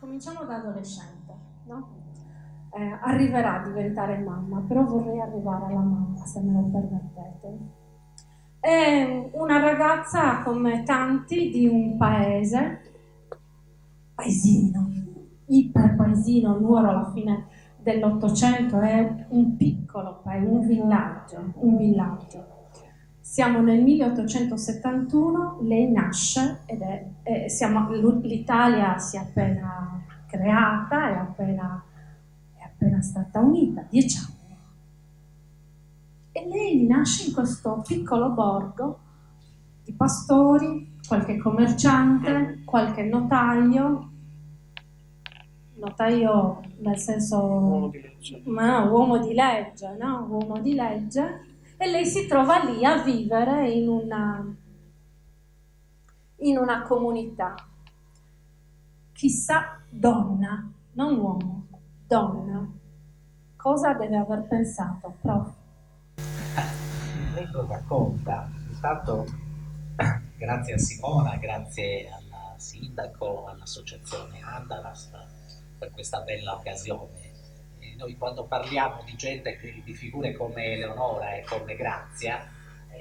cominciamo da adolescente, no? Arriverà a diventare mamma, però vorrei arrivare alla mamma, se me lo permettete. È una ragazza come tanti di un paesino, iper paesino. Nuoro alla fine dell'Ottocento è un piccolo paese, un villaggio. Siamo nel 1871, lei nasce l'Italia si è appena creata, è appena stata unita, 10 anni. E lei nasce in questo piccolo borgo di pastori, qualche commerciante, qualche notaio nel senso uomo di legge, no? Uomo di legge, e lei si trova lì a vivere in una comunità. Chissà, donna, non uomo, donna, cosa deve aver pensato, prof? Lei lo racconta, intanto grazie a Simona, grazie al sindaco, all'associazione Andarast per questa bella occasione. E noi quando parliamo di gente, di figure come Eleonora e come Grazia,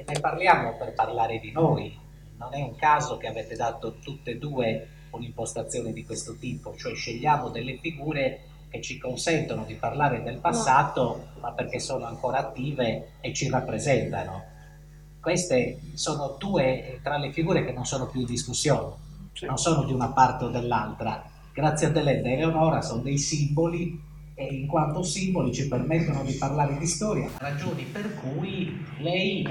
ne parliamo per parlare di noi. Non è un caso che avete dato tutte e due un'impostazione di questo tipo, cioè scegliamo delle figure che ci consentono di parlare del passato, ma perché sono ancora attive e ci rappresentano. Queste sono due tra le figure che non sono più in discussione, non sono di una parte o dell'altra. Grazia Deledda e Eleonora sono dei simboli e in quanto simboli ci permettono di parlare di storia, ragioni per cui lei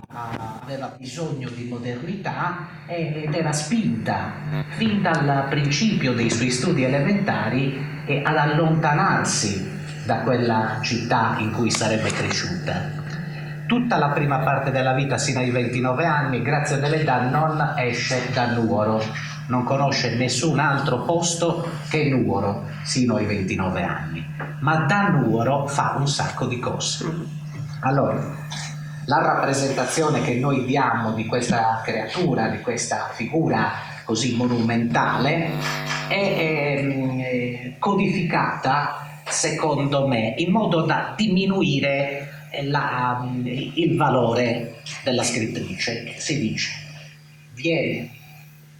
aveva bisogno di modernità ed era spinta fin dal principio dei suoi studi elementari ad allontanarsi da quella città in cui sarebbe cresciuta. Tutta la prima parte della vita, sino ai 29 anni, Grazia Deledda non esce da Nuoro, non conosce nessun altro posto che Nuoro sino ai 29 anni, ma da Nuoro fa un sacco di cose. Allora, la rappresentazione che noi diamo di questa creatura, di questa figura così monumentale, è codificata, secondo me, in modo da diminuire il valore della scrittrice. Si dice, viene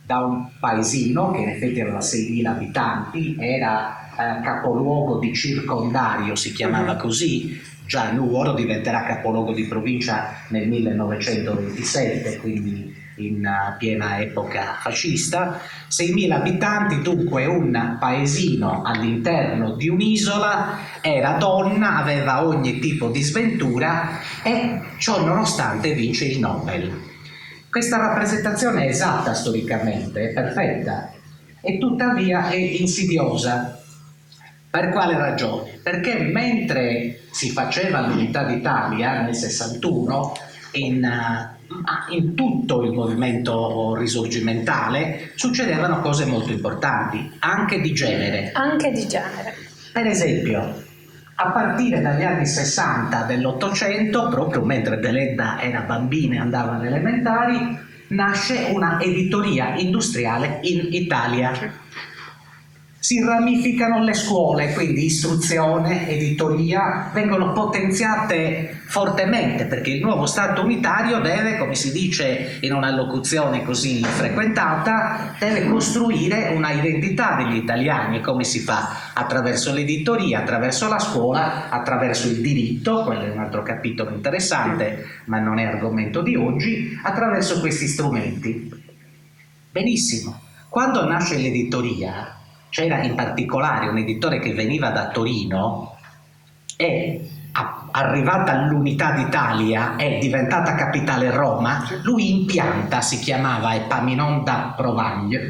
da un paesino che in effetti aveva 6.000 abitanti, era capoluogo di circondario, si chiamava così. Già Nuoro diventerà capoluogo di provincia nel 1927, quindi in piena epoca fascista. 6.000 abitanti, dunque un paesino all'interno di un'isola, era donna, aveva ogni tipo di sventura e ciò nonostante vince il Nobel. Questa rappresentazione è esatta storicamente, è perfetta, e tuttavia è insidiosa. Per quale ragione? Perché mentre si faceva l'unità d'Italia nel 61, in tutto il movimento risorgimentale succedevano cose molto importanti, anche di genere. Anche di genere. Per esempio, a partire dagli anni 60 dell'Ottocento, proprio mentre Deledda era bambina e andava alle elementari, nasce una editoria industriale in Italia. Si ramificano le scuole, quindi istruzione, editoria, vengono potenziate fortemente perché il nuovo Stato unitario deve, come si dice in una locuzione così frequentata, deve costruire una identità degli italiani. E come si fa? Attraverso l'editoria, attraverso la scuola, attraverso il diritto, quello è un altro capitolo interessante, ma non è argomento di oggi, attraverso questi strumenti. Benissimo, quando nasce l'editoria, c'era in particolare un editore che veniva da Torino e arrivata all'unità d'Italia è diventata capitale Roma, lui impianta, si chiamava Epaminonda Provaglio,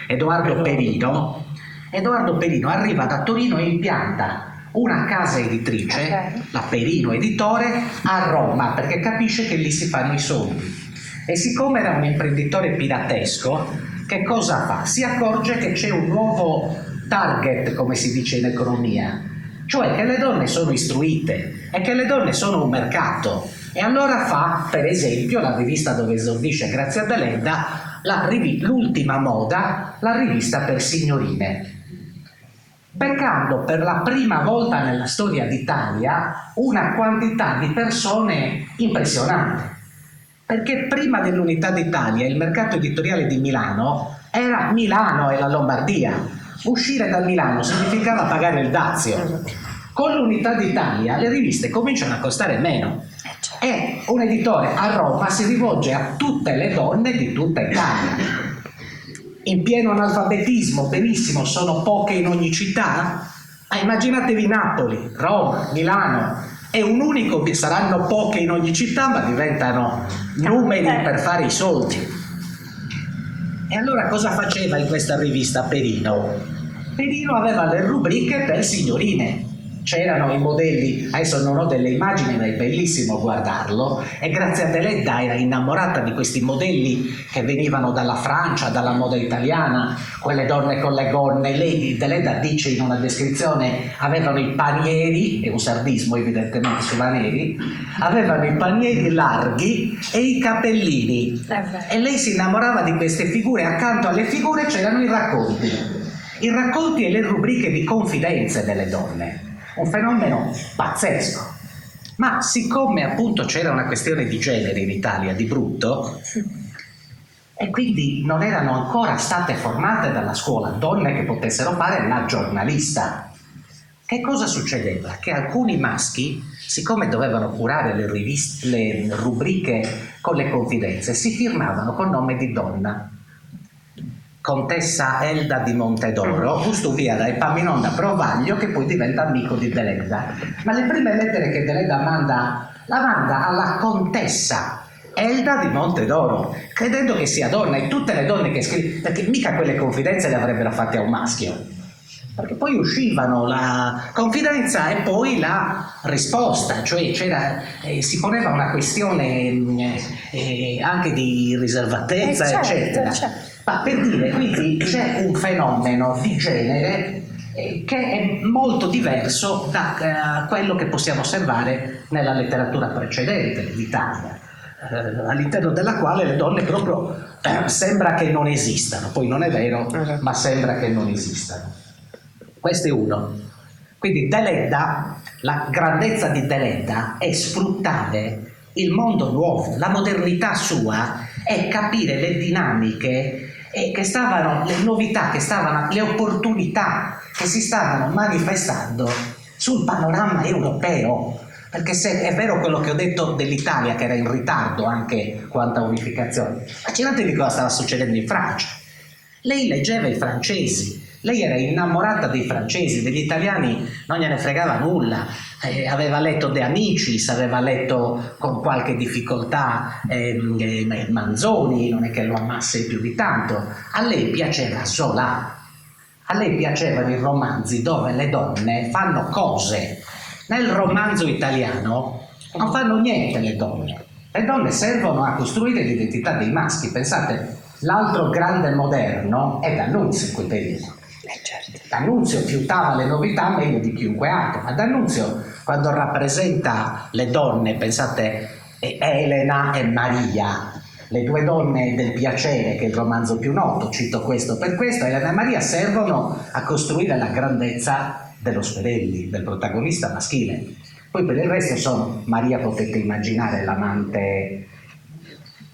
Edoardo Perino. Edoardo Perino arriva da Torino e impianta una casa editrice, la Perino Editore, a Roma, perché capisce che lì si fanno i soldi. E siccome era un imprenditore piratesco, che cosa fa? Si accorge che c'è un nuovo target, come si dice in economia, cioè che le donne sono istruite e che le donne sono un mercato. E allora fa, per esempio, la rivista dove esordisce Grazia Deledda, l'ultima moda, la rivista per signorine, beccando per la prima volta nella storia d'Italia una quantità di persone impressionante. Perché prima dell'Unità d'Italia il mercato editoriale di Milano era Milano e la Lombardia. Uscire da Milano significava pagare il dazio. Con l'Unità d'Italia le riviste cominciano a costare meno e un editore a Roma si rivolge a tutte le donne di tutta Italia. In pieno analfabetismo, benissimo, sono poche in ogni città? Immaginatevi Napoli, Roma, Milano, è un unico, saranno poche in ogni città, ma diventano numeri per fare i soldi. E allora cosa faceva in questa rivista Perino? Perino aveva le rubriche per signorine. C'erano i modelli, adesso non ho delle immagini, ma è bellissimo guardarlo, e grazie a Deledda era innamorata di questi modelli che venivano dalla Francia, dalla moda italiana, quelle donne con le gonne. Lei, Deledda dice in una descrizione, avevano i panieri, è un sardismo evidentemente sulla Neri, avevano i panieri larghi e i capellini, e lei si innamorava di queste figure. Accanto alle figure c'erano i racconti e le rubriche di confidenze delle donne. Un fenomeno pazzesco, ma siccome appunto c'era una questione di genere in Italia di brutto, e quindi non erano ancora state formate dalla scuola donne che potessero fare la giornalista, che cosa succedeva? Che alcuni maschi, siccome dovevano curare le rubriche con le confidenze, si firmavano col nome di donna. Contessa Elda di Montedoro, giusto via da Epaminonda Provaglio, che poi diventa amico di Deledda. Ma le prime lettere che Deledda la manda alla contessa Elda di Montedoro, credendo che sia donna, e tutte le donne che scrivono, perché mica quelle confidenze le avrebbero fatte a un maschio, perché poi uscivano la confidenza e poi la risposta, cioè si poneva una questione anche di riservatezza, certo, eccetera. certo. Ma per dire, quindi c'è un fenomeno di genere che è molto diverso da quello che possiamo osservare nella letteratura precedente d'Italia, all'interno della quale le donne proprio sembra che non esistano. Poi non è vero, ma sembra che non esistano. Questo è uno. Quindi Deledda, la grandezza di Deledda è sfruttare il mondo nuovo, la modernità sua, e capire le dinamiche che stavano, le novità che stavano, le opportunità che si stavano manifestando sul panorama europeo. Perché se è vero quello che ho detto dell'Italia, che era in ritardo anche quanto a unificazione, immaginatevi cosa stava succedendo in Francia. Lei leggeva i francesi, lei era innamorata dei francesi, degli italiani non gliene fregava nulla. Aveva letto De Amicis, aveva letto con qualche difficoltà Manzoni, non è che lo amasse più di tanto. A lei piaceva Zola, a lei piacevano i romanzi dove le donne fanno cose. Nel romanzo italiano non fanno niente le donne servono a costruire l'identità dei maschi. Pensate, l'altro grande moderno è D'Annunzio in quel periodo. Certo. D'Annunzio fiutava le novità meglio di chiunque altro, ma D'Annunzio quando rappresenta le donne, pensate, Elena e Maria, le due donne del piacere, che è il romanzo più noto, cito questo per questo, Elena e Maria servono a costruire la grandezza dello Sperelli, del protagonista maschile. Poi per il resto sono, Maria potete immaginare l'amante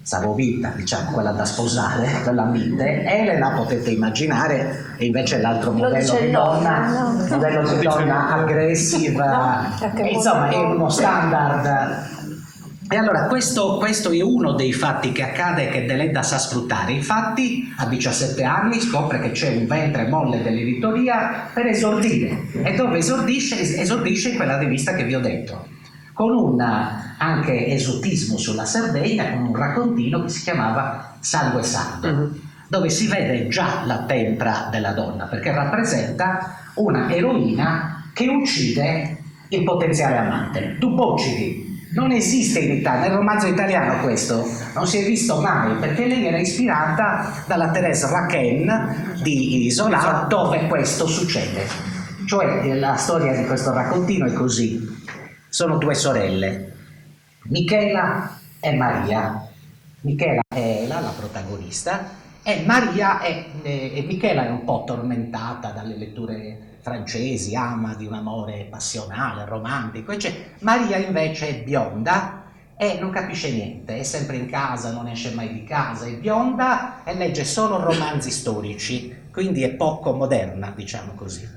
Savovita, diciamo, quella da sposare, quella mite. Elena potete immaginare, e invece l'altro modello di donna, modello di donna aggressiva, insomma è uno standard. E allora questo è uno dei fatti che accade, che Deledda sa sfruttare. Infatti a 17 anni scopre che c'è un ventre molle dell'editoria per esordire, e dove esordisce in quella rivista che vi ho detto, con un anche esotismo sulla Sardegna, con un raccontino che si chiamava Sangue Sardo, dove si vede già la tempra della donna, perché rappresenta una eroina che uccide il potenziale amante. Dubocidi non esiste in Italia, nel romanzo italiano questo non si è visto mai, perché lei era ispirata dalla Thérèse Raquin di Zola, dove questo succede. Cioè la storia di questo raccontino è così: sono due sorelle, Michela e Maria. Michela è la protagonista, e Maria e Michela è un po' tormentata dalle letture francesi, ama di un amore passionale, romantico, Maria invece è bionda e non capisce niente, è sempre in casa, non esce mai di casa, è bionda e legge solo romanzi storici, quindi è poco moderna, diciamo così.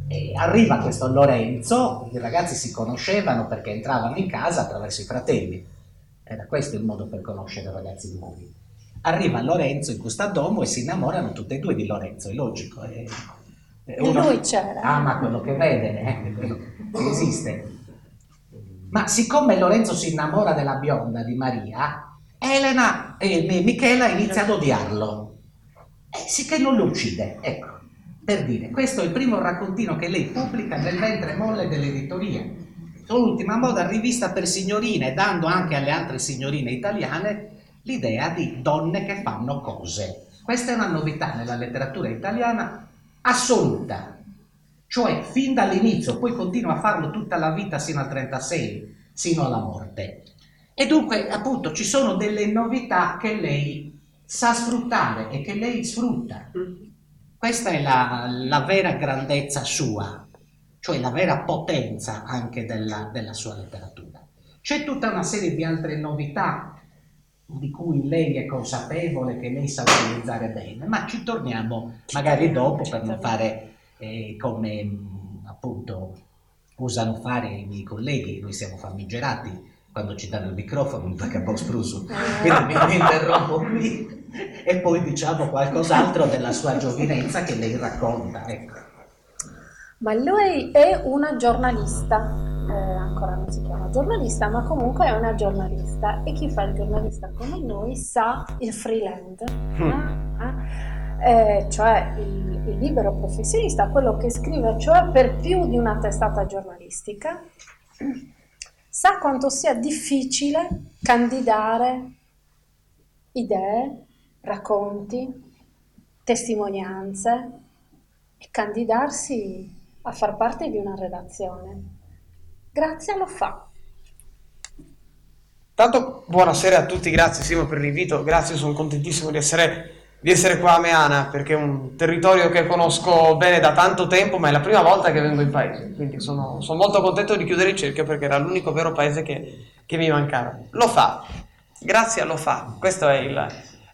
E arriva questo Lorenzo, i ragazzi si conoscevano perché entravano in casa attraverso i fratelli, era questo il modo per conoscere ragazzi nuovi. Arriva Lorenzo in questo domo e si innamorano tutte e due di Lorenzo, è logico. E lui c'era. Ama quello che vede, quello che esiste. Ma siccome Lorenzo si innamora della bionda di Maria, Michela inizia ad odiarlo. Sicché non lo uccide, ecco, per dire. Questo è il primo raccontino che lei pubblica nel ventre molle dell'editoria. L'ultima moda rivista per signorine, dando anche alle altre signorine italiane l'idea di donne che fanno cose. Questa è una novità nella letteratura italiana assoluta, cioè fin dall'inizio, poi continua a farlo tutta la vita sino al 36, sino alla morte. E dunque, appunto, ci sono delle novità che lei sa sfruttare e che lei sfrutta. Questa è la vera grandezza sua, cioè la vera potenza anche della sua letteratura. C'è tutta una serie di altre novità di cui lei è consapevole, che lei sa utilizzare bene, ma ci torniamo magari dopo per non fare come appunto usano fare i miei colleghi. Noi siamo famigerati quando ci danno il microfono perché a post pruso, quindi mi interrompo qui e poi diciamo qualcos'altro della sua giovinezza che lei racconta, ecco. Ma lei è una giornalista, ancora non si chiama giornalista, ma comunque è una giornalista, e chi fa il giornalista come noi sa il freelance, cioè il libero professionista, quello che scrive cioè per più di una testata giornalistica, sa quanto sia difficile candidare idee, racconti, testimonianze e candidarsi a far parte di una redazione. Grazia lo fa. Tanto buonasera a tutti, grazie Simo per l'invito, grazie, sono contentissimo di essere qua a Meana, perché è un territorio che conosco bene da tanto tempo, ma è la prima volta che vengo in paese, quindi sono molto contento di chiudere il cerchio perché era l'unico vero paese che mi mancava. Lo fa, Grazia lo fa, questo è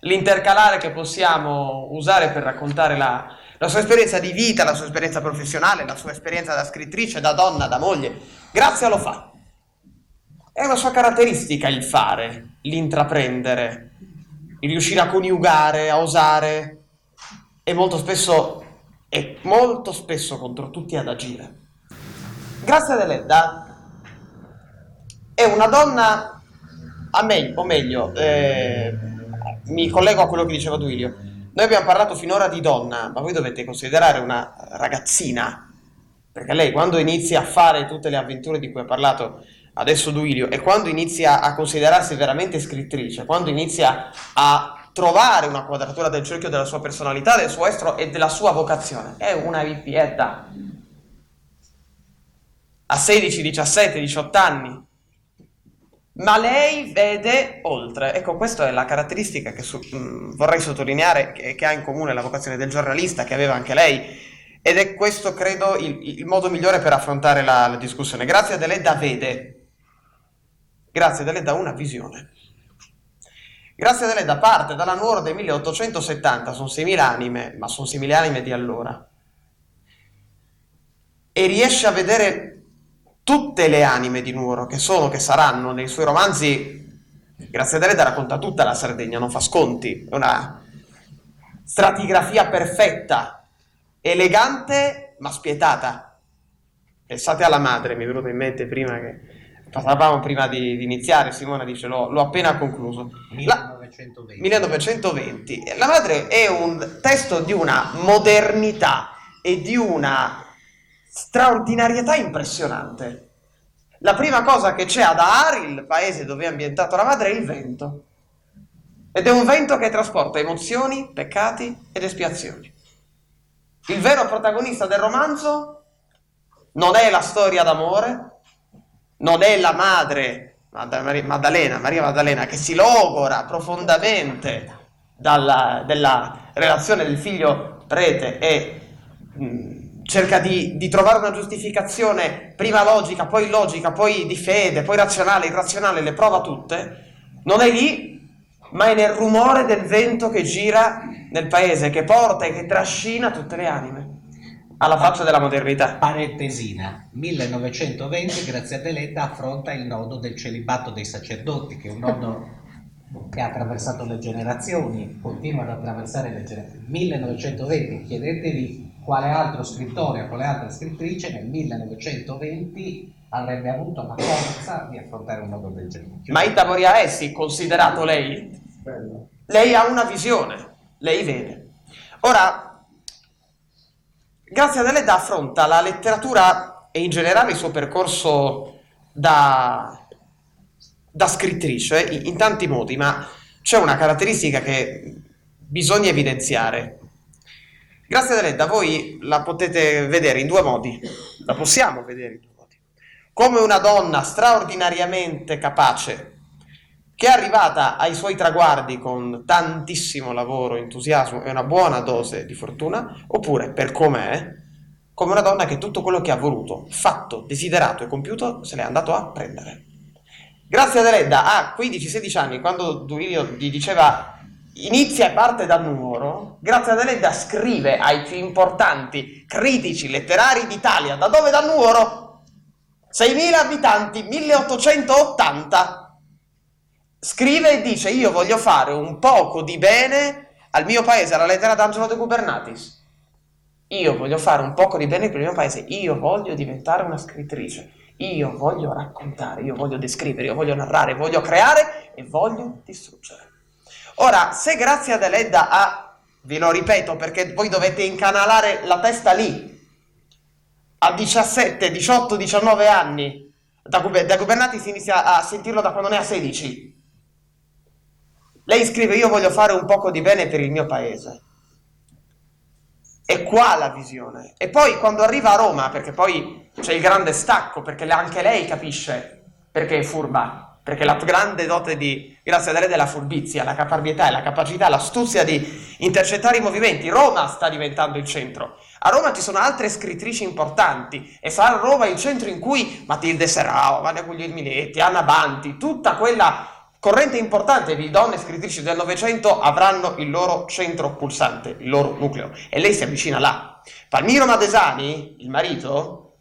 l'intercalare che possiamo usare per raccontare la sua esperienza di vita, la sua esperienza professionale, la sua esperienza da scrittrice, da donna, da moglie. Grazia lo fa. È una sua caratteristica il fare, l'intraprendere, il riuscire a coniugare, a osare, e molto spesso contro tutti ad agire. Grazia Deledda è una donna, mi collego a quello che diceva Duilio. Noi abbiamo parlato finora di donna, ma voi dovete considerare una ragazzina, perché lei quando inizia a fare tutte le avventure di cui ha parlato adesso Duilio, e quando inizia a considerarsi veramente scrittrice, quando inizia a trovare una quadratura del cerchio della sua personalità, del suo estro e della sua vocazione, è una vippietta. A 16, 17, 18 anni. Ma lei vede oltre. Ecco, questa è la caratteristica che vorrei sottolineare, che ha in comune la vocazione del giornalista, che aveva anche lei, ed è questo, credo, il modo migliore per affrontare la discussione. Grazia Deledda vede. Grazia Deledda ha una visione. Grazia Deledda parte dalla Nuoro del 1870, sono 6.000 anime, ma sono 6.000 anime di allora, e riesce a vedere tutte le anime di Nuoro che saranno nei suoi romanzi. Grazia Deledda racconta tutta la Sardegna, non fa sconti, è una stratigrafia perfetta, elegante ma spietata. Pensate alla madre, mi è venuto in mente prima che parlavamo prima di iniziare, Simona dice l'ho appena concluso. 1920. La madre è un testo di una modernità e di una straordinarietà impressionante. La prima cosa che c'è ad Ari, il paese dove è ambientato la madre, è il vento. Ed è un vento che trasporta emozioni, peccati ed espiazioni. Il vero protagonista del romanzo non è la storia d'amore, non è la madre Maria Maddalena, che si logora profondamente della relazione del figlio prete e cerca di trovare una giustificazione prima logica, poi illogica, poi di fede, poi razionale, irrazionale, le prova tutte, non è lì, ma è nel rumore del vento che gira nel paese, che porta e che trascina tutte le anime alla faccia della modernità. Parentesina, 1920 Grazia Deledda affronta il nodo del celibato dei sacerdoti, che è un nodo che ha attraversato le generazioni, continua ad attraversare le generazioni. 1920, chiedetevi quale altro scrittore o quale altra scrittrice nel 1920 avrebbe avuto la forza di affrontare un nodo del genere. Maita Moria Essi, considerato lei, lei ha una visione, lei vede. Ora, Grazia Deledda affronta la letteratura e in generale il suo percorso da scrittrice in tanti modi, ma c'è una caratteristica che bisogna evidenziare. Grazia Deledda voi la potete vedere in due modi, la possiamo vedere in due modi, come una donna straordinariamente capace, che è arrivata ai suoi traguardi con tantissimo lavoro, entusiasmo e una buona dose di fortuna, oppure, per com'è, come una donna che tutto quello che ha voluto, fatto, desiderato e compiuto se l'è andato a prendere. Grazia Deledda a 15-16 anni, quando Duilio gli diceva inizia e parte da Nuoro, Grazia Deledda scrive ai più importanti critici letterari d'Italia. Da dove? Da Nuoro? 6.000 abitanti, 1880. Scrive e dice: io voglio fare un poco di bene al mio paese, alla lettera d'Angelo de Gubernatis. Io voglio fare un poco di bene per il mio paese, io voglio diventare una scrittrice, io voglio raccontare, io voglio descrivere, io voglio narrare, voglio creare e voglio distruggere. Ora, se Grazia Deledda ha, ve lo ripeto perché voi dovete incanalare la testa lì, a 17, 18, 19 anni, da Gubernatis si inizia a sentirlo da quando ne ha 16. Lei scrive: io voglio fare un poco di bene per il mio paese. È qua la visione. E poi quando arriva a Roma, perché poi c'è il grande stacco, perché anche lei capisce perché è furba, perché la grande dote di Grazia Deledda è la furbizia, la caparbietà, la capacità, l'astuzia di intercettare i movimenti. Roma sta diventando il centro. A Roma ci sono altre scrittrici importanti e sarà Roma il centro in cui Matilde Serao, Vania Guglielminetti, Anna Banti, tutta quella corrente importante di donne scrittrici del Novecento avranno il loro centro pulsante, il loro nucleo, e lei si avvicina là. Palmiro Madesani, il marito,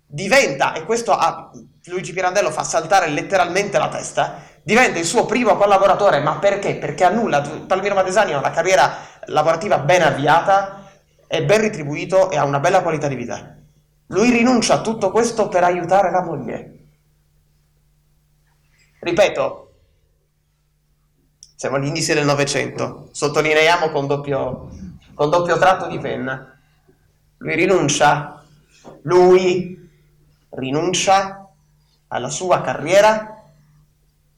diventa, e questo a Luigi Pirandello fa saltare letteralmente la testa, diventa il suo primo collaboratore. Ma perché? Perché annulla. Palmiro Madesani ha una carriera lavorativa ben avviata, è ben ritribuito e ha una bella qualità di vita. Lui rinuncia a tutto questo per aiutare la moglie. Ripeto, siamo agli inizi del Novecento, sottolineiamo con doppio tratto di penna. Lui rinuncia alla sua carriera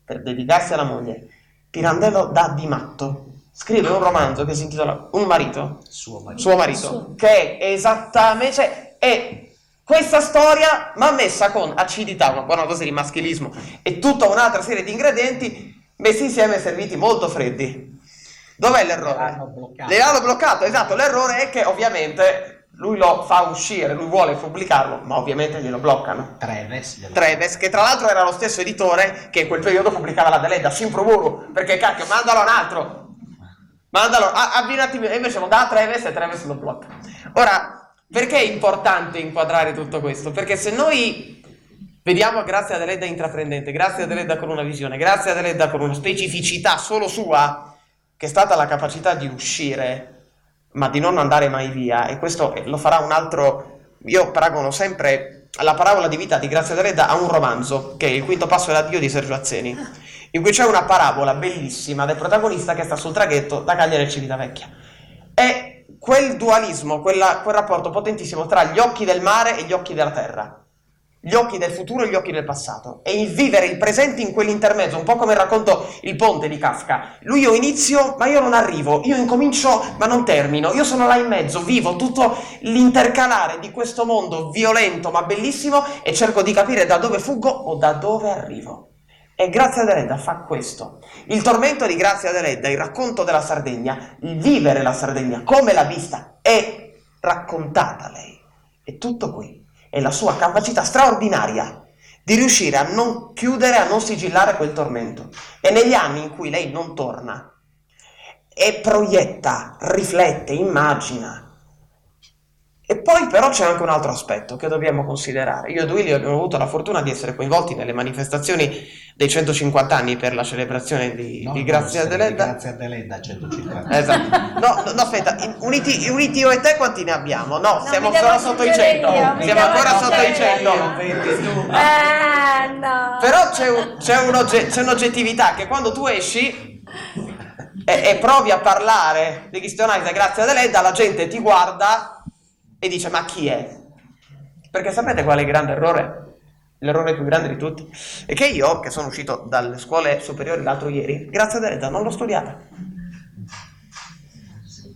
per dedicarsi alla moglie. Pirandello dà di matto. Scrive un romanzo che si intitola Un marito, suo marito, che è esattamente, cioè, è questa storia ma messa con acidità, una buona dose di maschilismo e tutta un'altra serie di ingredienti messi insieme e serviti molto freddi. Dov'è l'errore? Le hanno bloccato, esatto. L'errore è che ovviamente lui lo fa uscire, lui vuole pubblicarlo, ma ovviamente glielo bloccano. Treves, che tra l'altro era lo stesso editore che in quel periodo pubblicava la Deledda, Simproburu, perché cacchio, mandalo a un altro. Abbinati, e invece lo dà a Treves e Treves lo blocca. Ora, perché è importante inquadrare tutto questo? Perché se noi vediamo Grazia Deledda intraprendente, Grazia Deledda con una visione, Grazia Deledda con una specificità solo sua, che è stata la capacità di uscire, ma di non andare mai via, e questo lo farà un altro. Io paragono sempre la parabola di vita di Grazia Deledda a un romanzo, che è Il quinto passo dell'addio di Sergio Azzeni, in cui c'è una parabola bellissima del protagonista che sta sul traghetto da Cagliari a Civitavecchia. E quel dualismo, quel rapporto potentissimo tra gli occhi del mare e gli occhi della terra, gli occhi del futuro e gli occhi del passato, e il vivere il presente in quell'intermezzo, un po' come il racconto Il ponte di Kafka. Lui: io inizio ma io non arrivo, io incomincio ma non termino, io sono là in mezzo, vivo tutto l'intercalare di questo mondo violento ma bellissimo e cerco di capire da dove fuggo o da dove arrivo. E Grazia Deledda fa questo. Il tormento di Grazia Deledda, il racconto della Sardegna, il vivere la Sardegna, come l'ha vista, è raccontata lei. È tutto qui. È la sua capacità straordinaria di riuscire a non chiudere, a non sigillare quel tormento. E negli anni in cui lei non torna e proietta, riflette, immagina. E poi però c'è anche un altro aspetto che dobbiamo considerare. Io e Duilio abbiamo avuto la fortuna di essere coinvolti nelle manifestazioni dei 150 anni per la celebrazione di Grazia Deledda. Grazia Deledda 150. Esatto. No, aspetta, uniti io e te quanti ne abbiamo? No, No, siamo mi devo ancora sotto i 100. aggiungere io, Siamo ancora sotto i 100. No. Però c'è un'oggettività che quando tu esci e provi a parlare di Cristianizza e Grazia Deledda, la gente ti guarda e dice: ma chi è? Perché sapete qual è il grande errore? L'errore più grande di tutti è che io, che sono uscito dalle scuole superiori l'altro ieri, Grazia Deledda non l'ho studiata.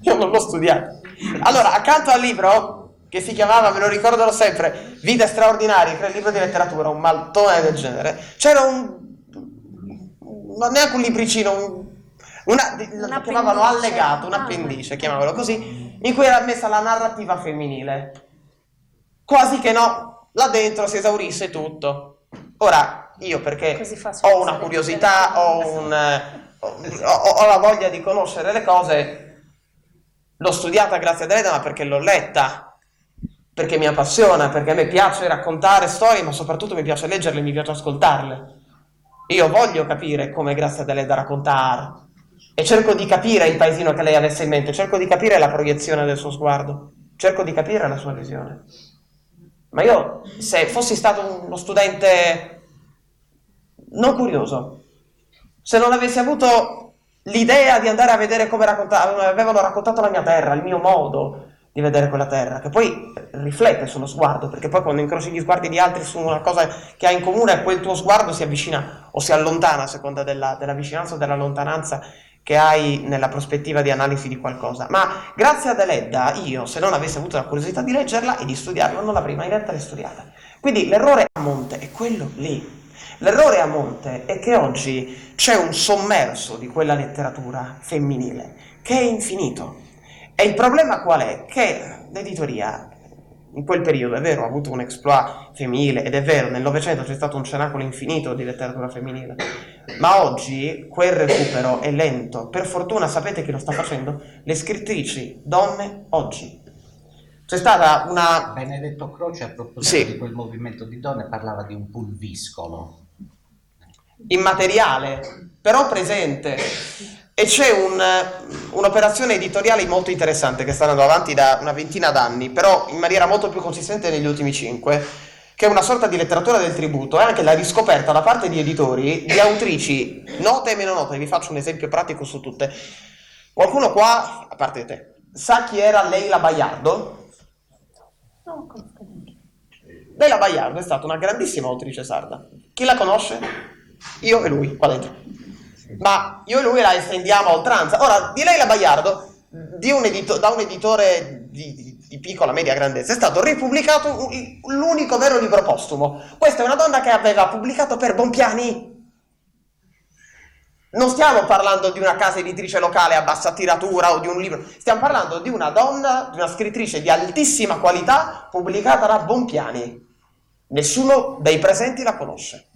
Io non l'ho studiata. Allora, accanto al libro che si chiamava, me lo ricorderò sempre, Vite straordinarie, che era il libro di letteratura, un maltone del genere, c'era non neanche un libricino, lo chiamavano allegato, un appendice, chiamavano così, in cui era messa la narrativa femminile. Quasi che no, là dentro si esaurisse tutto. Ora, io perché ho una curiosità, ho la voglia di conoscere le cose, l'ho studiata Grazia Deledda, ma perché l'ho letta, perché mi appassiona, perché a me piace raccontare storie, ma soprattutto mi piace leggerle, mi piace ascoltarle. Io voglio capire come Grazia Deledda raccontare e cerco di capire il paesino che lei avesse in mente, cerco di capire la proiezione del suo sguardo, cerco di capire la sua visione. Ma io, se fossi stato uno studente non curioso, se non avessi avuto l'idea di andare a vedere come avevano raccontato la mia terra, il mio modo di vedere quella terra, che poi riflette sullo sguardo, perché poi quando incroci gli sguardi di altri su una cosa che ha in comune, quel tuo sguardo si avvicina o si allontana a seconda della vicinanza o della lontananza che hai nella prospettiva di analisi di qualcosa. Ma Grazia Deledda, io, se non avessi avuto la curiosità di leggerla e di studiarla, non l'avrei mai letta e studiata. Quindi l'errore a monte è quello lì. L'errore a monte è che oggi c'è un sommerso di quella letteratura femminile che è infinito. E il problema qual è? Che l'editoria in quel periodo, è vero, ha avuto un exploit femminile, ed è vero, nel Novecento c'è stato un cenacolo infinito di letteratura femminile, ma oggi quel recupero è lento. Per fortuna sapete chi lo sta facendo? Le scrittrici donne oggi. C'è stata una... Benedetto Croce, a proposito di quel movimento di donne, parlava di un pulviscolo immateriale, però presente. E c'è un'operazione editoriale molto interessante che sta andando avanti da una ventina d'anni, però in maniera molto più consistente negli ultimi 5, che è una sorta di letteratura del tributo, e anche la riscoperta da parte di editori di autrici note e meno note. Vi faccio un esempio pratico su tutte. Qualcuno qua, a parte te, sa chi era Leila Baiardo? No, Leila Baiardo è stata una grandissima autrice sarda. Chi la conosce? Io e lui, qua dentro. Ma io e lui la estendiamo a oltranza. Ora, di Leila Baiardo, da un editore di piccola media grandezza, è stato ripubblicato l'unico vero libro postumo. Questa è una donna che aveva pubblicato per Bompiani. Non stiamo parlando di una casa editrice locale a bassa tiratura o di un libro, stiamo parlando di una donna, di una scrittrice di altissima qualità pubblicata da Bompiani. Nessuno dei presenti la conosce.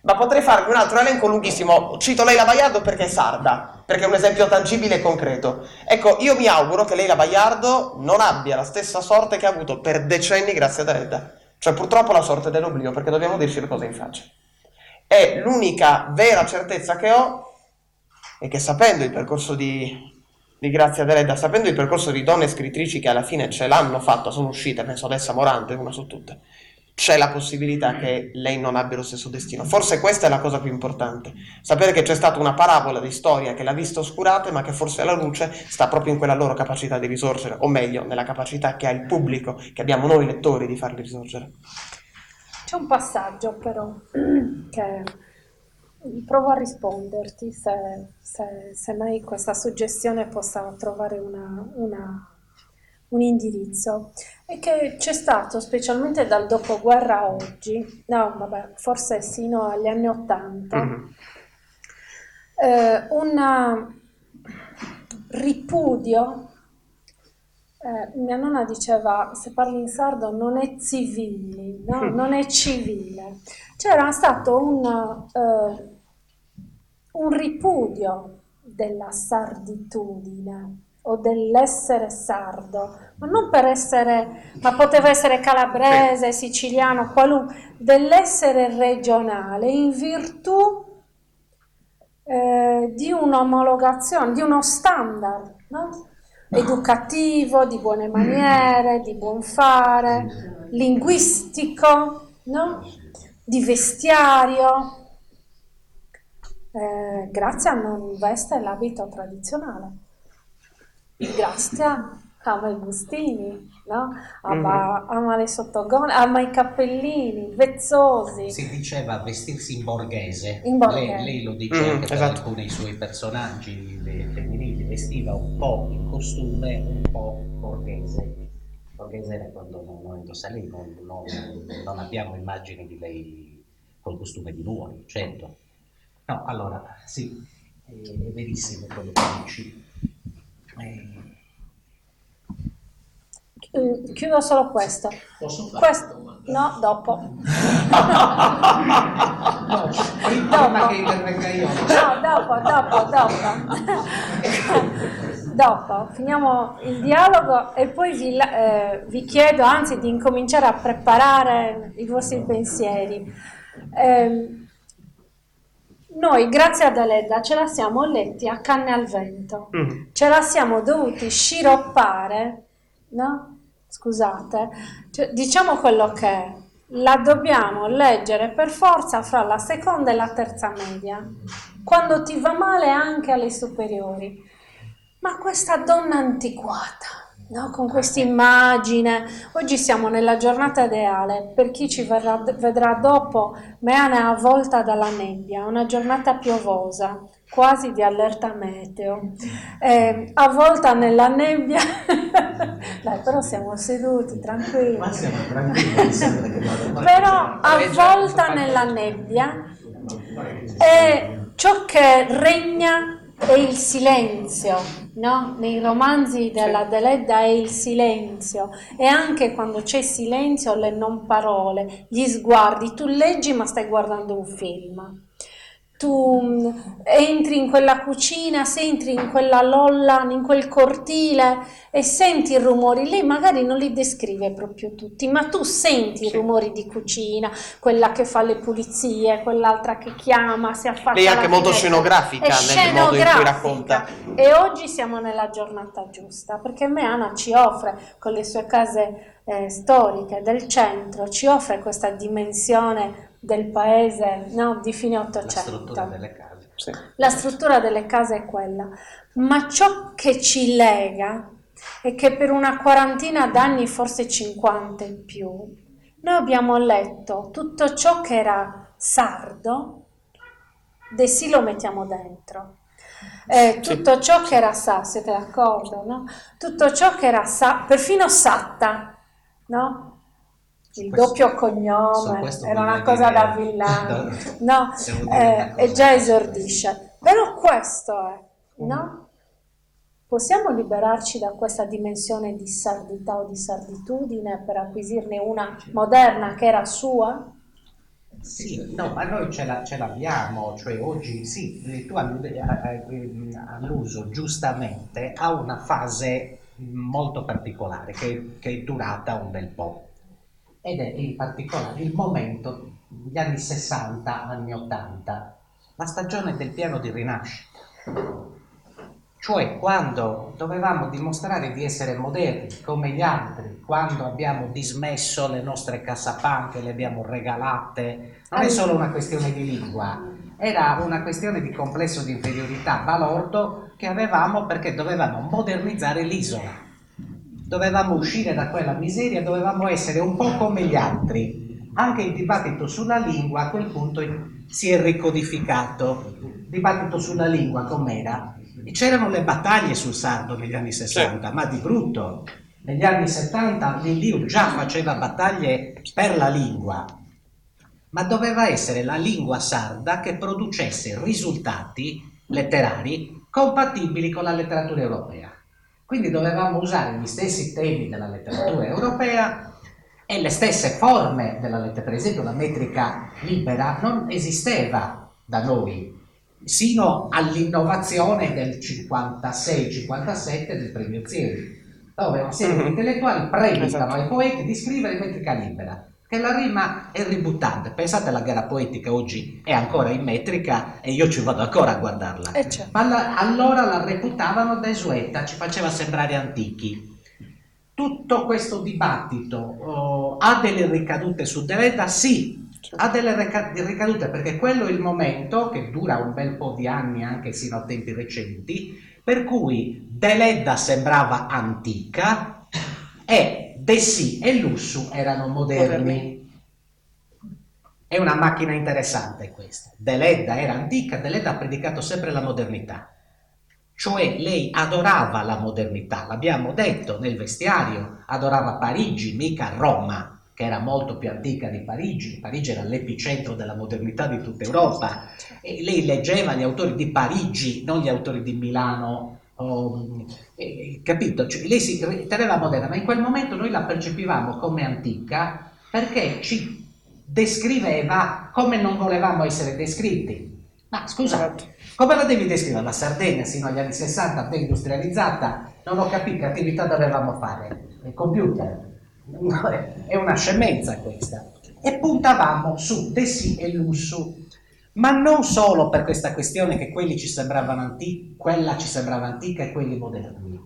Ma potrei farvi un altro elenco lunghissimo. Cito Leila Baiardo perché è sarda, perché è un esempio tangibile e concreto. Ecco, io mi auguro che Leila Baiardo non abbia la stessa sorte che ha avuto per decenni Grazia Deledda. Cioè, purtroppo la sorte dell'oblio, perché dobbiamo dirci le cose in faccia. E l'unica vera certezza che ho è che, sapendo il percorso di Grazia Deledda, sapendo il percorso di donne scrittrici che alla fine ce l'hanno fatta, sono uscite, penso ad Essa Morante, una su tutte, c'è la possibilità che lei non abbia lo stesso destino. Forse questa è la cosa più importante, sapere che c'è stata una parabola di storia che l'ha vista oscurata, ma che forse la luce sta proprio in quella loro capacità di risorgere, o meglio, nella capacità che ha il pubblico, che abbiamo noi lettori, di farli risorgere. C'è un passaggio però che provo a risponderti, se mai questa suggestione possa trovare un indirizzo, e che c'è stato specialmente dal dopoguerra a oggi, no vabbè, forse sino agli anni '80, un ripudio. Mia nonna diceva, se parli in sardo non è civili, no? Non è civile. C'era stato un ripudio della sarditudine o dell'essere sardo, ma non per essere, ma poteva essere calabrese, siciliano, qualunque, dell'essere regionale in virtù di un'omologazione, di uno standard, no? Educativo, di buone maniere, di buon fare, linguistico, no? Di vestiario, Grazia non veste l'abito tradizionale. Grazia ama i bustini, no? Ama le sottogonne, ama i cappellini vezzosi. Si diceva vestirsi in borghese. In borghese. Lei lo dice anche per esatto. alcuni suoi personaggi femminili, vestiva un po' in costume, un po' borghese. Borghese era quando non indossa lei, non abbiamo immagini di lei col costume di Nuori, certo. No, allora, sì, è verissimo quello che dici. Chiudo solo questo. Posso fare una domanda? No, dopo. No, prima che intervenga io. No, dopo finiamo il dialogo e poi vi chiedo anzi di incominciare a preparare i vostri pensieri. Noi, grazie ad Aleda, ce la siamo letti a canne al vento, ce la siamo dovuti sciroppare, no? Scusate, cioè, diciamo quello che è. La dobbiamo leggere per forza fra la seconda e la terza media, quando ti va male anche alle superiori. Ma questa donna antiquata, no? Con questa immagine, oggi siamo nella giornata ideale, per chi ci vedrà dopo, Meana è avvolta dalla nebbia, una giornata piovosa, quasi di allerta meteo, avvolta nella nebbia, dai, però siamo seduti, tranquilli, Ma siamo tranquilli, però avvolta nella nebbia, e ciò che regna è il silenzio, no? Nei romanzi della Deledda è il silenzio, e anche quando c'è silenzio le non parole, gli sguardi, tu leggi ma stai guardando un film. Tu entri in quella cucina, se entri in quella lolla, in quel cortile e senti i rumori, lei magari non li descrive proprio tutti, ma tu senti i rumori di cucina, quella che fa le pulizie, quell'altra che chiama, si affaccia. Lei è anche molto finestra. scenografica nel modo in cui racconta. E oggi siamo nella giornata giusta, perché Meana ci offre, con le sue case storiche del centro, ci offre questa dimensione del paese, no, di fine Ottocento. La struttura delle case. Sì. La struttura delle case è quella, ma ciò che ci lega è che per una quarantina d'anni, forse 50 in più, noi abbiamo letto tutto ciò che era sardo, de sì lo mettiamo dentro. Tutto ciò che era siete d'accordo, no? Tutto ciò che era perfino satta, no? Il doppio cognome era una cosa da villano, no? E già esordisce. Però questo è, no? Possiamo liberarci da questa dimensione di sardità o di sarditudine per acquisirne una moderna che era sua? Sì, no, ma noi ce l'abbiamo, cioè oggi sì, tu hai alluso giustamente a una fase molto particolare che è durata un bel po', ed è in particolare il momento degli anni 60, anni 80, la stagione del piano di rinascita, cioè quando dovevamo dimostrare di essere moderni come gli altri, quando abbiamo dismesso le nostre cassapanche, le abbiamo regalate. Non è solo una questione di lingua, era una questione di complesso di inferiorità balordo che avevamo, perché dovevamo modernizzare l'isola, dovevamo uscire da quella miseria, dovevamo essere un po' come gli altri. Anche il dibattito sulla lingua a quel punto si è ricodificato. Il dibattito sulla lingua com'era? E c'erano le battaglie sul sardo negli anni 60, ma di brutto. negli anni 70 Liliu già faceva battaglie per la lingua, ma doveva essere la lingua sarda che producesse risultati letterari compatibili con la letteratura europea. Quindi dovevamo usare gli stessi temi della letteratura europea e le stesse forme della letteratura. Per esempio la metrica libera non esisteva da noi sino all'innovazione del 56-57 del premio Zieri, dove una serie di intellettuali predicano ai poeti di scrivere in metrica libera, che la rima è ributtante. Pensate, la gara poetica oggi è ancora in metrica e io ci vado ancora a guardarla. Ma allora la reputavano desueta, ci faceva sembrare antichi. Tutto questo dibattito ha delle ricadute su Deledda? Sì, ha delle ricadute, perché quello è il momento, che dura un bel po' di anni anche sino a tempi recenti, per cui Deledda sembrava antica e Dessì e Lussu erano moderni. È una macchina interessante questa. Deledda era antica, Deledda ha predicato sempre la modernità. Cioè lei adorava la modernità, l'abbiamo detto nel vestiario, adorava Parigi, mica Roma, che era molto più antica di Parigi. Parigi era l'epicentro della modernità di tutta Europa. E lei leggeva gli autori di Parigi, non gli autori di Milano. Capito? Cioè, lei si riteneva moderna, ma in quel momento noi la percepivamo come antica perché ci descriveva come non volevamo essere descritti. Ma scusate, come la devi descrivere? La Sardegna sino agli anni 60 deindustrializzata, non ho capito che attività dovevamo fare, il computer, è una scemenza questa. E puntavamo su Dessì e Lussu, ma non solo per questa questione che quelli ci sembravano antichi, quella ci sembrava antica e quelli moderni,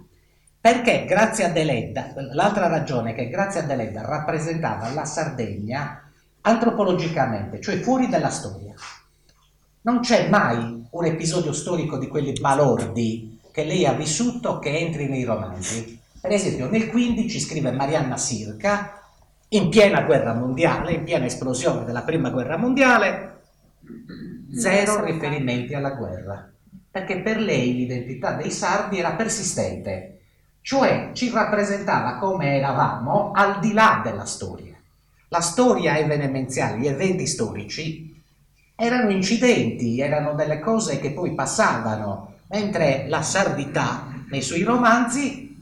perché grazie a Deledda, l'altra ragione è che grazie a Deledda rappresentava la Sardegna antropologicamente, cioè fuori dalla storia. Non c'è mai un episodio storico di quelli balordi che lei ha vissuto che entri nei romanzi. Per esempio nel 15 scrive Marianna Sirca, in piena guerra mondiale, in piena esplosione della prima guerra mondiale, zero riferimenti alla guerra, perché per lei l'identità dei sardi era persistente, cioè ci rappresentava come eravamo al di là della storia. La storia evenemenziale, gli eventi storici erano incidenti, erano delle cose che poi passavano, mentre la sardità nei suoi romanzi,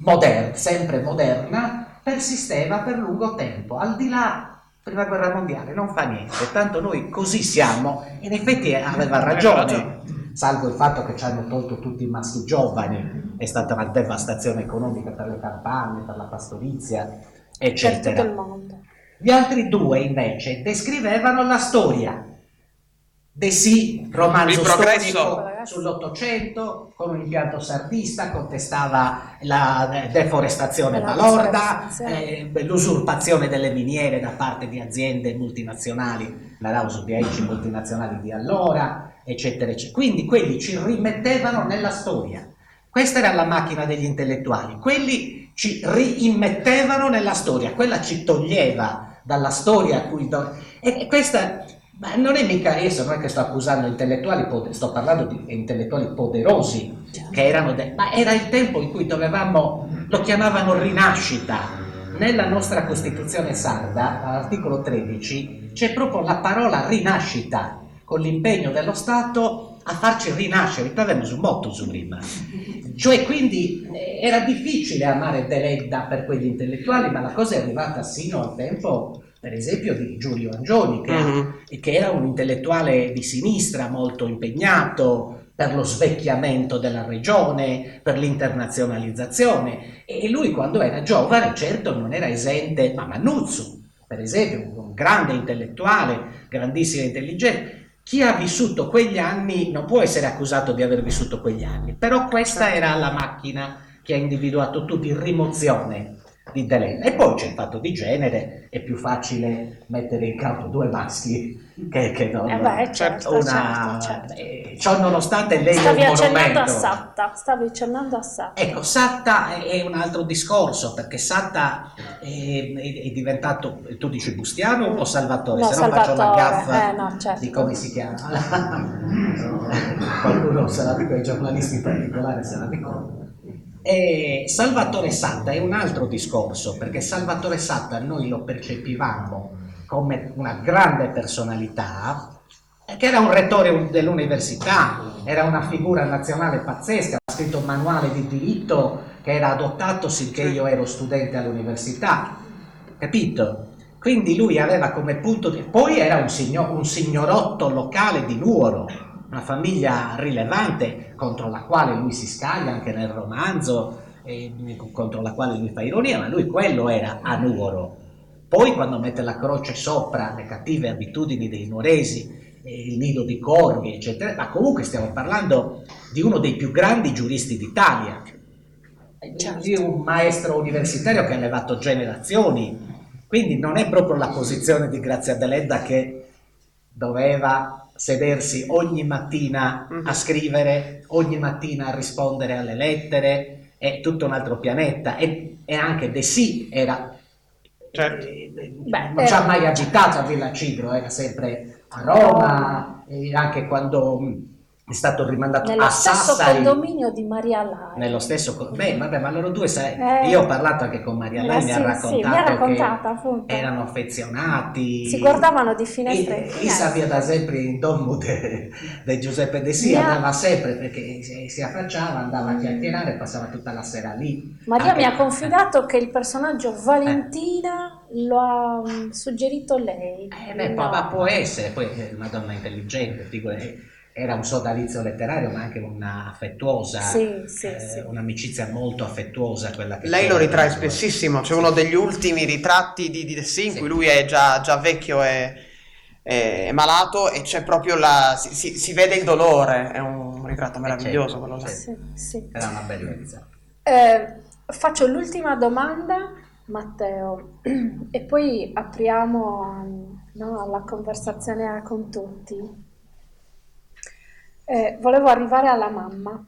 sempre moderna, persisteva per lungo tempo, al di là. Prima guerra mondiale non fa niente, tanto noi così siamo. In effetti aveva ragione, salvo il fatto che ci hanno tolto tutti i maschi giovani, è stata una devastazione economica per le campagne, per la pastorizia, eccetera. Per tutto il mondo. Gli altri due invece descrivevano la storia. Dessì, romanzo storico sull'Ottocento, con un impianto sardista, contestava la deforestazione balorda, l'usurpazione delle miniere da parte di aziende multinazionali, la Raus 10 multinazionali di allora, eccetera, eccetera. Quindi quelli ci rimettevano nella storia. Questa era la macchina degli intellettuali. Quelli ci riimmettevano nella storia, quella ci toglieva dalla storia a cui... E questa... Ma non è mica eso, non è che sto accusando intellettuali, sto parlando di intellettuali poderosi, che erano ma era il tempo in cui dovevamo, lo chiamavano rinascita. Nella nostra Costituzione sarda, all'articolo 13, c'è proprio la parola rinascita, con l'impegno dello Stato a farci rinascere, avevamo un motto su prima. Cioè, quindi era difficile amare Deledda per quegli intellettuali, ma la cosa è arrivata sino al tempo, per esempio, di Giulio Angioni, che era un intellettuale di sinistra molto impegnato per lo svecchiamento della regione, per l'internazionalizzazione, e lui quando era giovane certo non era esente, ma Manuzzu, per esempio, un grande intellettuale, grandissima intelligenza. Chi ha vissuto quegli anni non può essere accusato di aver vissuto quegli anni, però questa era la macchina che ha individuato tu di rimozione di Deledda. E poi c'è il fatto di genere, è più facile mettere in campo due maschi che non certo. Ciò nonostante lei stavi è un accennando monumento. Stavi accennando a Satta. Ecco, Satta è un altro discorso, perché Satta è diventato, tu dici Bustiano o Salvatore? No, se no faccio la gaffa no, certo. di come si chiama. Qualcuno se la dico, ai giornalisti in particolare se la dicono. E Salvatore Satta è un altro discorso, perché Salvatore Satta noi lo percepivamo come una grande personalità, che era un rettore dell'università, era una figura nazionale pazzesca, ha scritto un manuale di diritto che era adottato sicché io ero studente all'università, capito? Quindi lui aveva come punto di... Poi era un signorotto locale di Nuoro, una famiglia rilevante contro la quale lui si scaglia anche nel romanzo, contro la quale lui fa ironia, ma lui quello era a Nuoro. Poi quando mette la croce sopra le cattive abitudini dei nuoresi, il nido di corvi, eccetera, ma comunque stiamo parlando di uno dei più grandi giuristi d'Italia, di un maestro universitario che ha allevato generazioni, quindi non è proprio la posizione di Grazia Deledda che doveva sedersi ogni mattina a scrivere, ogni mattina a rispondere alle lettere, è tutto un altro pianeta, e anche De Sì era... Certo. Non ci ha mai abitato a Villa Cidro, era sempre a Roma, e anche quando è stato rimandato nello a stesso Sassari, condominio di Maria Lai. nello stesso vabbè, ma loro due io ho parlato anche con Maria Lai, mi ha raccontato che appunto. erano affezionati, Si guardavano di finestra in e finestra. sapeva da sempre in domu di Giuseppe De Sì, andava sempre, perché si affacciava, andava a chiacchierare, passava tutta la sera lì. Maria mi ha confidato che il personaggio Valentina lo ha suggerito lei. Ma può essere, poi è una donna intelligente, era un sodalizio letterario, ma anche una affettuosa, un'amicizia molto affettuosa quella che lei lo ritrae spessissimo, c'è uno degli ultimi ritratti di De Sì in cui lui è già vecchio e malato, e c'è proprio si vede il dolore, è un ritratto meraviglioso quello là. Sì. Era una bellezza. Faccio l'ultima domanda, Matteo, e poi apriamo alla conversazione con tutti. Volevo arrivare alla mamma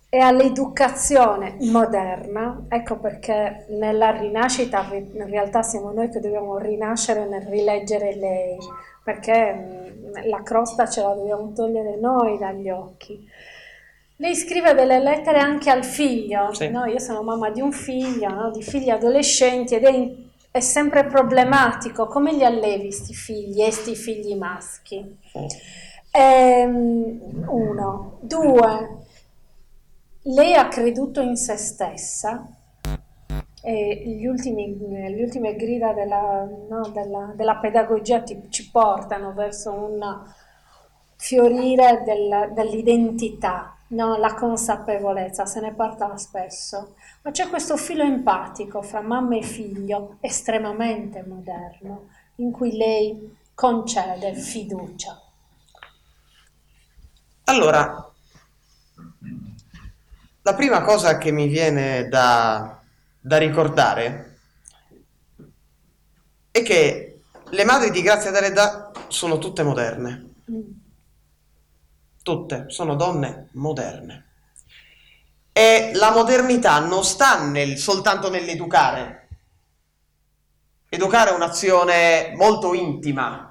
e all'educazione moderna, ecco perché nella rinascita in realtà siamo noi che dobbiamo rinascere nel rileggere lei, perché la crosta ce la dobbiamo togliere noi dagli occhi. Lei scrive delle lettere anche al figlio, sì. No? Io sono mamma di un figlio, di figli adolescenti, ed è sempre problematico come li allevi sti figli maschi. Uno, due, lei ha creduto in se stessa, e le ultime grida della pedagogia ci portano verso un fiorire dell'identità, la consapevolezza, se ne parla spesso, ma c'è questo filo empatico fra mamma e figlio estremamente moderno, in cui lei concede fiducia. Allora, la prima cosa che mi viene da ricordare è che le madri di Grazia Deledda sono tutte moderne. Tutte, sono donne moderne. E la modernità non sta soltanto nell'educare. Educare è un'azione molto intima.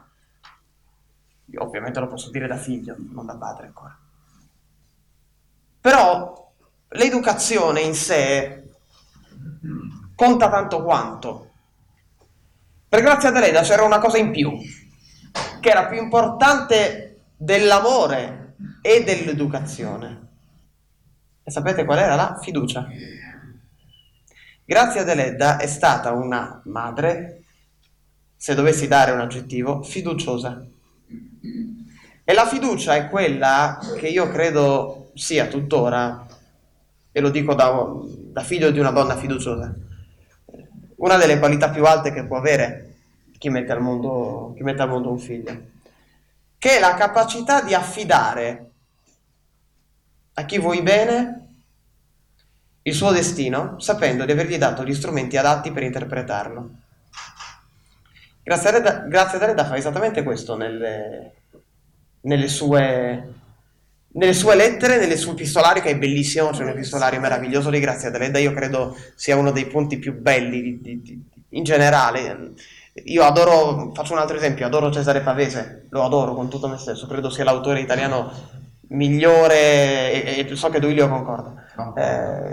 Io ovviamente lo posso dire da figlio, non da padre ancora. Però l'educazione in sé conta tanto quanto. Per Grazia Deledda c'era una cosa in più, che era più importante dell'amore e dell'educazione. E sapete qual era? La fiducia. Grazia Deledda è stata una madre, se dovessi dare un aggettivo, fiduciosa. E la fiducia è quella che io credo sia tuttora, e lo dico da figlio di una donna fiduciosa, una delle qualità più alte che può avere chi mette al mondo un figlio, che è la capacità di affidare a chi vuoi bene il suo destino, sapendo di avergli dato gli strumenti adatti per interpretarlo. Grazia Deledda fa esattamente questo nelle sue lettere, nelle sue epistolari, che è bellissimo. C'è un epistolario meraviglioso di Grazia Deledda, io credo sia uno dei punti più belli in generale. Io adoro, faccio un altro esempio, adoro Cesare Pavese, lo adoro con tutto me stesso, credo sia l'autore italiano migliore, e so che Duilio concorda,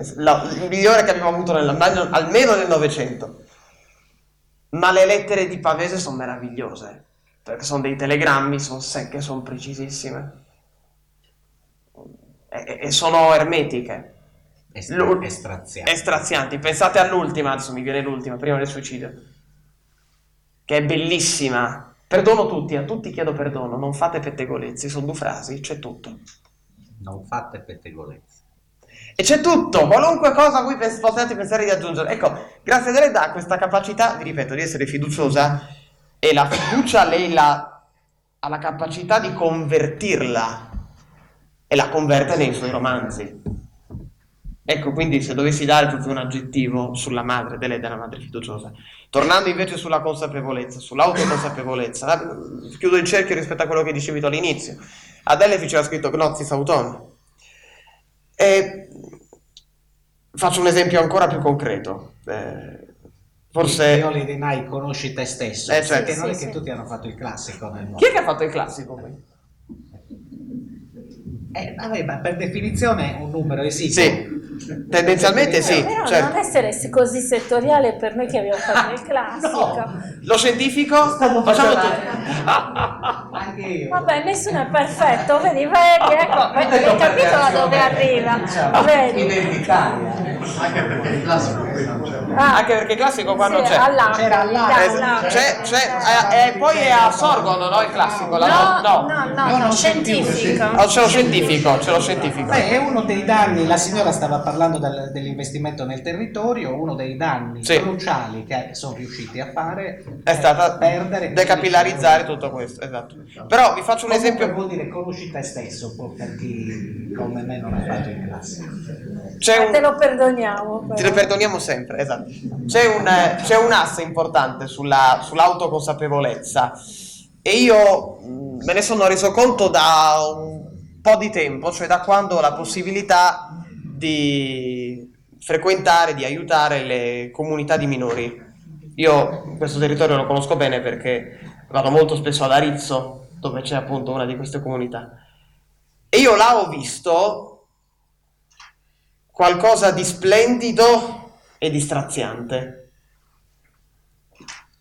il migliore che abbiamo avuto almeno nel Novecento. Ma le lettere di Pavese sono meravigliose, perché sono dei telegrammi, sono secche, sono precisissime e sono ermetiche, estrazianti. Pensate all'ultima, adesso mi viene l'ultima, prima del suicidio, che è bellissima. Perdono tutti, a tutti chiedo perdono, non fate pettegolezzi, sono 2 frasi, c'è tutto. Non fate pettegolezzi. E c'è tutto, qualunque cosa a cui possiate pensare di aggiungere. Ecco, grazie a lei dà questa capacità, vi ripeto, di essere fiduciosa, e la fiducia lei ha la capacità di convertirla e la converte nei suoi romanzi. Ecco, quindi se dovessi dare proprio un aggettivo sulla madre, Deledda è una madre fiduciosa. Tornando invece sulla consapevolezza, sull'autoconsapevolezza, chiudo il cerchio rispetto a quello che dicevi tu all'inizio. Ad Ellefi c'era scritto Gnosis Auton. E faccio un esempio ancora più concreto. Forse io le dinai conosci te stesso, certo. Perché non è che tutti hanno fatto il classico nel mondo. Chi è che ha fatto il classico qui? Vabbè, ma per definizione un numero esiguo. Sì, tendenzialmente sì. Però Certo. non essere così settoriale per noi che abbiamo fatto il classico. No. Lo scientifico? Facciamo tutto. Anche io. Vabbè, nessuno è perfetto, vedi, ecco, hai capito da dove arriva, vedi? Identitaria. Anche perché il classico qui non c'è. Anche perché il classico qua non c'è. C'era là. C'è, e poi è a Sorgono, no? Il classico? No, scientifico. Oh, c'è lo scientifico. Beh, è uno dei danni, la signora stava parlando dell'investimento nel territorio, uno dei danni cruciali che sono riusciti a fare È stata perdere, decapillarizzare tutto questo, esatto. Però vi faccio un esempio. Vuol dire conosci te stesso, per chi come me non ha fatto il classico. Te lo perdoniamo. Te lo perdoniamo sempre, esatto. C'è un asse importante sull'autoconsapevolezza e io me ne sono reso conto da un po' di tempo, cioè da quando ho la possibilità di frequentare, di aiutare le comunità di minori. Io questo territorio lo conosco bene perché vado molto spesso ad Arizzo, dove c'è appunto una di queste comunità, e io là ho visto qualcosa di splendido e di straziante,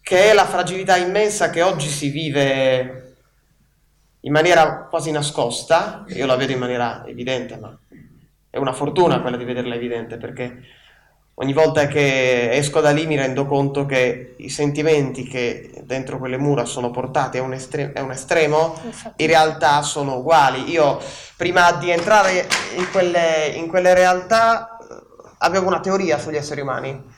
che è la fragilità immensa che oggi si vive in maniera quasi nascosta. Io la vedo in maniera evidente, ma è una fortuna quella di vederla evidente, perché ogni volta che esco da lì mi rendo conto che i sentimenti che dentro quelle mura sono portati a un estremo, in realtà sono uguali. Io prima di entrare in quelle realtà avevo una teoria sugli esseri umani.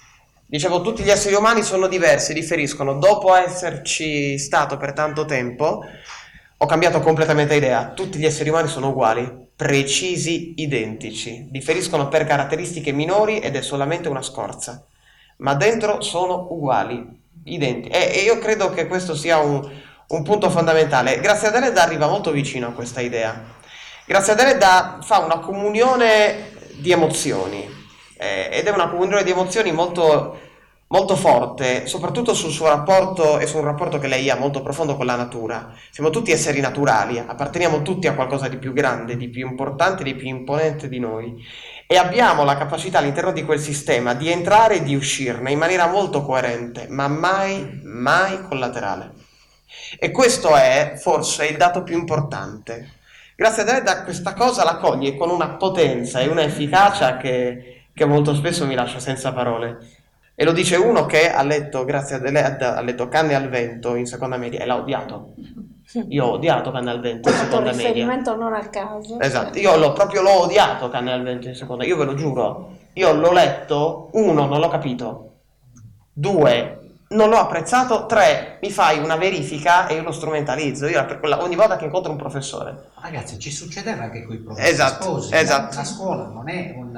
Dicevo, tutti gli esseri umani sono diversi, differiscono. Dopo esserci stato per tanto tempo, ho cambiato completamente idea. Tutti gli esseri umani sono uguali, precisi, identici. Differiscono per caratteristiche minori ed è solamente una scorza. Ma dentro sono uguali, identici. E io credo che questo sia un punto fondamentale. Grazia Deledda arriva molto vicino a questa idea. Grazia Deledda fa una comunione di emozioni. Ed è una comunione di emozioni molto, molto forte, soprattutto sul suo rapporto e su un rapporto che lei ha molto profondo con la natura. Siamo tutti esseri naturali, apparteniamo tutti a qualcosa di più grande, di più importante, di più imponente di noi, e abbiamo la capacità all'interno di quel sistema di entrare e di uscirne in maniera molto coerente, ma mai collaterale. E questo è forse il dato più importante. Grazie a Deledda questa cosa la coglie con una potenza e una efficacia che molto spesso mi lascia senza parole. E lo dice uno che ha letto, grazie a Deledda, ha letto Canne al vento in seconda media e l'ha odiato. Io ho odiato Canne al vento in seconda media. Riferimento non a caso. Esatto, io l'ho odiato Canne al vento in seconda, io ve lo giuro. Io l'ho letto, 1, non l'ho capito, 2, non l'ho apprezzato, 3, mi fai una verifica e io lo strumentalizzo. Io ogni volta che incontro un professore. Ragazzi, ci succedeva anche con i professori. Esatto. La scuola non è un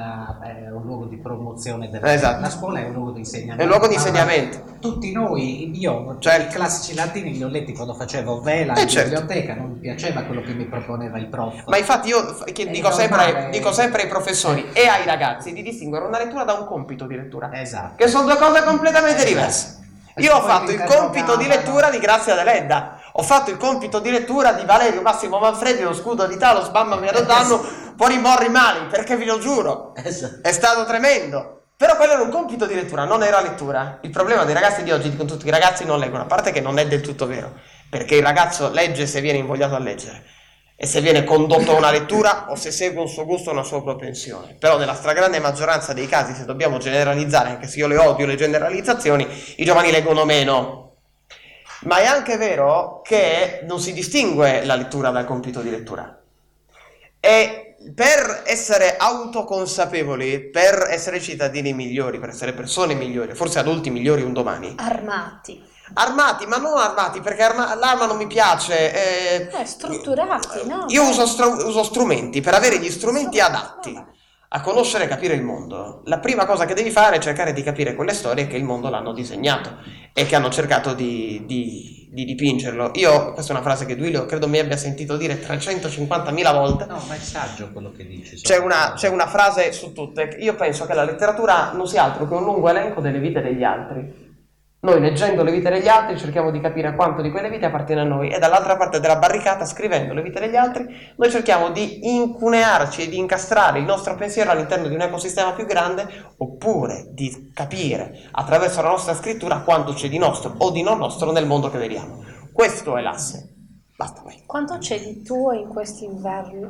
luogo di promozione della Esatto. La scuola è un luogo di insegnamento. È un luogo di insegnamento. Tutti noi, io, certo, i classici latini li ho letti quando facevo vela in biblioteca, non mi piaceva quello che mi proponeva il prof. Ma infatti io dico sempre ai professori e ai ragazzi di distinguere una lettura da un compito di lettura. Esatto. Che sono due cose completamente diverse. Io ho fatto il compito di lettura di Grazia Deledda. Ho fatto il compito di lettura di Valerio Massimo Manfredi, lo scudo d'Italia, sbamma mi danno, poi morri male, perché vi lo giuro, è stato tremendo. Però quello era un compito di lettura, non era lettura. Il problema dei ragazzi di oggi, con tutti i ragazzi non leggono, a parte che non è del tutto vero, perché il ragazzo legge se viene invogliato a leggere e se viene condotto a una lettura o se segue un suo gusto o una sua propensione. Però nella stragrande maggioranza dei casi, se dobbiamo generalizzare, anche se io le odio le generalizzazioni, i giovani leggono meno. Ma è anche vero che non si distingue la lettura dal compito di lettura. E per essere autoconsapevoli, per essere cittadini migliori, per essere persone migliori, forse adulti migliori un domani. Armati, ma non armati, perché l'arma non mi piace. Strutturati, no? Io uso strumenti, per avere gli strumenti adatti a conoscere e capire il mondo. La prima cosa che devi fare è cercare di capire quelle storie che il mondo l'hanno disegnato e che hanno cercato di dipingerlo. Questa è una frase che Duilio credo mi abbia sentito dire 350.000 volte. No, ma è saggio quello che dici. C'è una frase su tutte. Io penso che la letteratura non sia altro che un lungo elenco delle vite degli altri. Noi leggendo le vite degli altri cerchiamo di capire quanto di quelle vite appartiene a noi e dall'altra parte della barricata, scrivendo le vite degli altri, noi cerchiamo di incunearci e di incastrare il nostro pensiero all'interno di un ecosistema più grande, oppure di capire attraverso la nostra scrittura quanto c'è di nostro o di non nostro nel mondo che vediamo. Questo è l'asse. Basta, vai. Quanto c'è di tuo in questi inverni?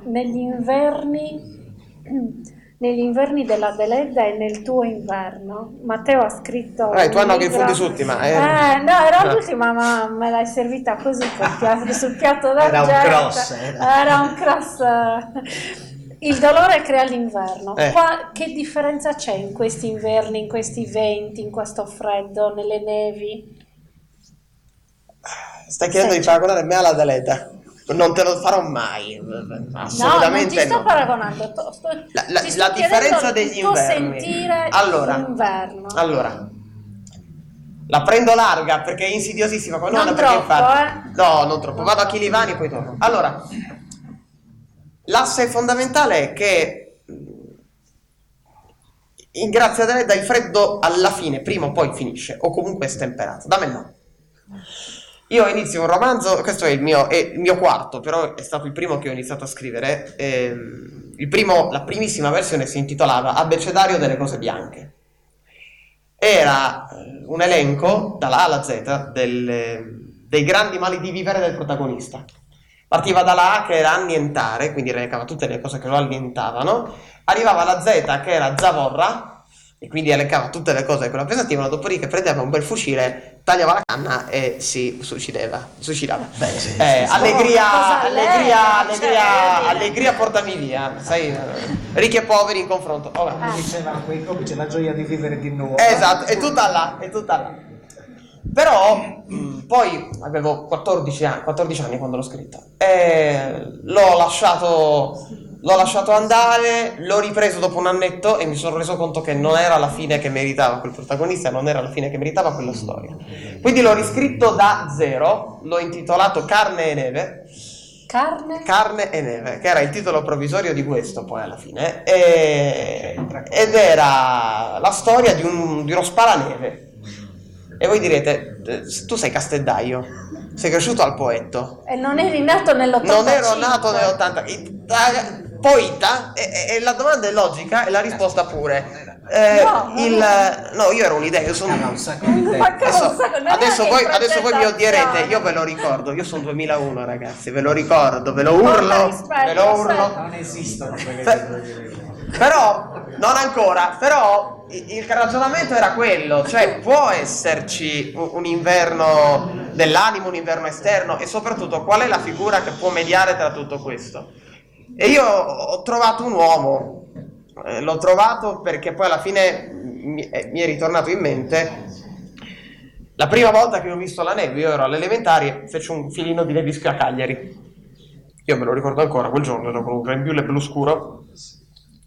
Negli inverni della Deledda e nel tuo inverno. Matteo ha scritto Tu hanno che infondi tutti, ma no, era l'ultima, ma me l'hai servita così sul piatto d'argento. Era un cross. Il dolore crea l'inverno. Che differenza c'è in questi inverni, in questi venti, in questo freddo, nelle nevi? Stai chiedendo di paragonare me alla Deledda? Non te lo farò mai, assolutamente no. Non ti sto paragonando, la differenza degli inverni. Sentire l'inverno. Allora, la prendo larga perché è insidiosissima. Non troppo, No, non troppo. Vado a Chilivani e poi torno. Allora, l'asse fondamentale è che in Grazia Deledda il freddo alla fine, prima o poi finisce, o comunque è stemperato. Da me no. Io inizio un romanzo, questo è il mio quarto, però è stato il primo che ho iniziato a scrivere. La primissima versione si intitolava Abbecedario delle cose bianche. Era un elenco dalla A alla Z dei grandi mali di vivere del protagonista. Partiva dalla A che era annientare, quindi recava tutte le cose che lo annientavano, arrivava alla Z che era zavorra, e quindi elencava tutte le cose che lo appesantivano, dopodiché prendeva un bel fucile, tagliava la canna e si suicidava. Allegria portami via, sai, ricchi e poveri in confronto. Dicevano quei comici, la gioia di vivere di nuovo. Esatto, è tutta là. Però poi avevo 14 anni quando l'ho scritto e l'ho lasciato andare, l'ho ripreso dopo un annetto e mi sono reso conto che non era la fine che meritava quel protagonista, non era la fine che meritava quella storia. Quindi l'ho riscritto da zero, l'ho intitolato Carne e Neve. Carne e Neve, che era il titolo provvisorio di questo poi alla fine, ed era la storia di uno spalaneve. E voi direte, tu sei Casteddaio, sei cresciuto al Poetto. E non eri nato nell'85. Non ero nato nell'80. Poeta, e la domanda è logica e la risposta pure. No, io ero un'idea, io sono un sacco di idee. Adesso voi mi odierete, io ve lo ricordo, io sono 2001 ragazzi, ve lo ricordo, ve lo urlo. Non esistono però, non ancora, però il ragionamento era quello, cioè può esserci un inverno dell'animo, un inverno esterno, e soprattutto qual è la figura che può mediare tra tutto questo? E io ho trovato un uomo, l'ho trovato perché poi alla fine mi è ritornato in mente la prima volta che ho visto la neve. Io ero alle elementari, feci un filino di nevischio a Cagliari, io me lo ricordo ancora, quel giorno ero con un grembiule blu scuro